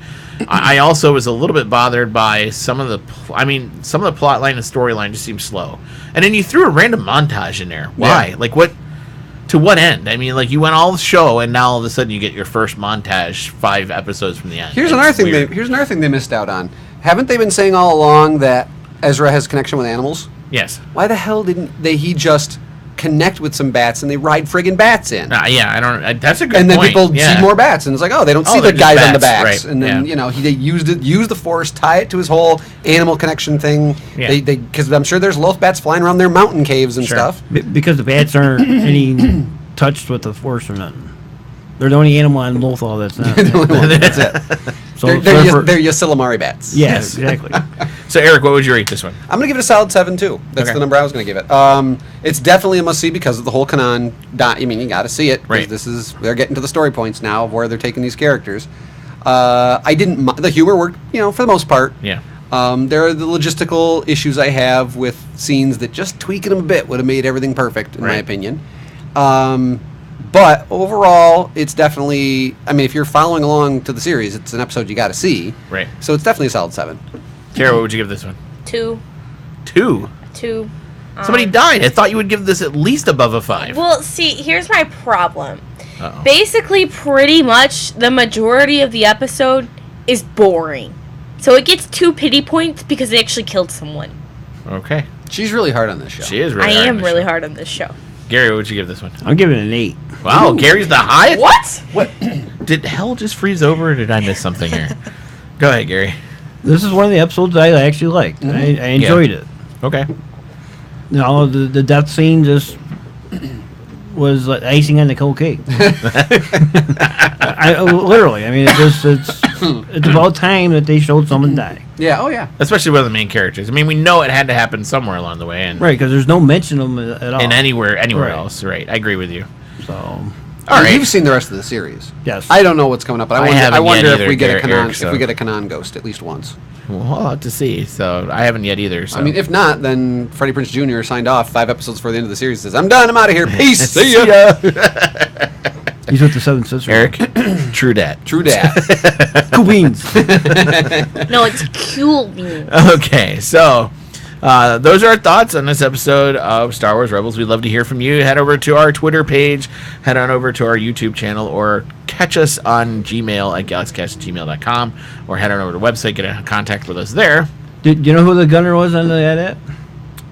I also was a little bit bothered by some of the plot line and storyline just seemed slow. And then you threw a random montage in there. Why? Yeah. Like, what? To what end? I mean, like, you went all the show, and now all of a sudden you get your first montage 5 episodes from the end. Here's another thing they missed out on. Haven't they been saying all along that Ezra has connection with animals? Yes. Why the hell didn't he just connect with some bats and they ride friggin' bats in? Yeah, I don't. That's a good and then point. people see more bats, and it's like, oh, they don't see the guys on the backs. Right. And then you know they used the Force, tie it to his whole animal connection thing. Yeah. They because I'm sure there's loaf bats flying around their mountain caves and stuff. Because the bats aren't any touched with the Force or nothing. They're the only animal on Lothal that's not. That's it. So they're Yosilamari bats. Yes, exactly. So Eric, what would you rate this one? I'm gonna give it a solid 7 too. That's the number I was gonna give it. It's definitely a must see because of the whole Kanan. I mean, you got to see it. Right. They're getting to the story points now of where they're taking these characters. The humor worked, for the most part. Yeah. There are the logistical issues I have with scenes that just tweaking them a bit would have made everything perfect, in my opinion. But overall, it's definitely. I mean, if you're following along to the series, it's an episode you got to see. Right. So it's definitely a solid 7. Kara, what would you give this one? 2. 2. Somebody died. I thought you would give this at least above a 5. Well, see, here's my problem. Uh-oh. Basically, pretty much the majority of the episode is boring. So it gets 2 pity points because they actually killed someone. Okay. She's really hard on this show. She is really I hard am on this really show. hard on this show. Gary, what would you give this one? I'm giving it an 8. Wow, Gary's the highest? What? Did hell just freeze over, or did I miss something here? Go ahead, Gary. This is one of the episodes that I actually liked. I enjoyed it. Okay. No, the death scene just was like icing on the cold cake. Literally, I mean, it's about time that they showed someone die. Yeah. Oh yeah. Especially one of the main characters. I mean, we know it had to happen somewhere along the way, and Right, because there's no mention of them at all. and anywhere Right. else. Right. I agree with you. So, All right. You've seen the rest of the series. yes. I don't know what's coming up, but I I haven't wonder yet if either, we get a Eric, Kanan so- if we get a Kanan ghost at least once. Well, I'll have to see. So I haven't yet either. So I mean, if not, then Freddie Prinze Jr. signed off 5 episodes before the end of the series. Says, "I'm done. I'm out of here. Peace. See ya." He's with the Seven Sisters. Eric, true dat. True dad. Cool beans. No, it's cool beans. Okay, so those are our thoughts on this episode of Star Wars Rebels. We'd love to hear from you. Head over to our Twitter page, head on over to our YouTube channel, or catch us on Gmail at galaxycast@gmail.com, or head on over to the website, get in contact with us there. Did you know who the gunner was on the edit?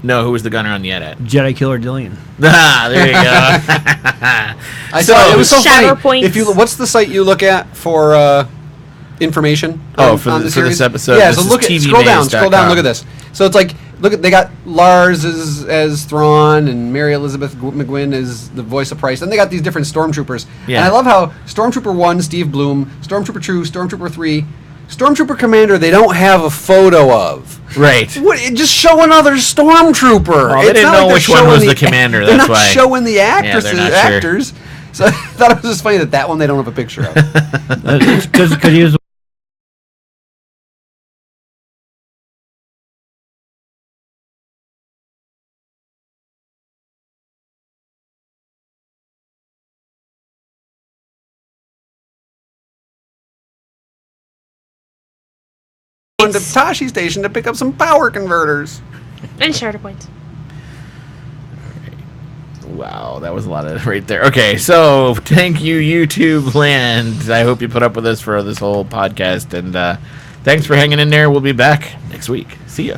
No, who was the gunner on the edit? Jedi Killer Dillian. Ah, there you go. I saw it was so Shatter funny. points. If you what's the site you look at for information? Oh, on for the this series? episode? Yeah, This so is look at tvmaze.com. scroll down. Look at this. So it's like they got Lars as Thrawn and Mary Elizabeth McGuinn as the voice of Price. Then they got these different stormtroopers. Yeah. And I love how Stormtrooper 1, Steve Bloom, Stormtrooper 2, Stormtrooper 3, Stormtrooper Commander, they don't have a photo of. Right. Just show another Stormtrooper. Well, they It's didn't not know like which they're one was showing the commander, They're that's not why. showing the Yeah, they're not sure. actors. So I thought it was just funny that one they don't have a picture of. Because he was. going to Tashi Station to pick up some power converters. And charter points. Wow, that was a lot of right there. Okay, so thank you, YouTube land. I hope you put up with us for this whole podcast, and thanks for hanging in there. We'll be back next week. See ya.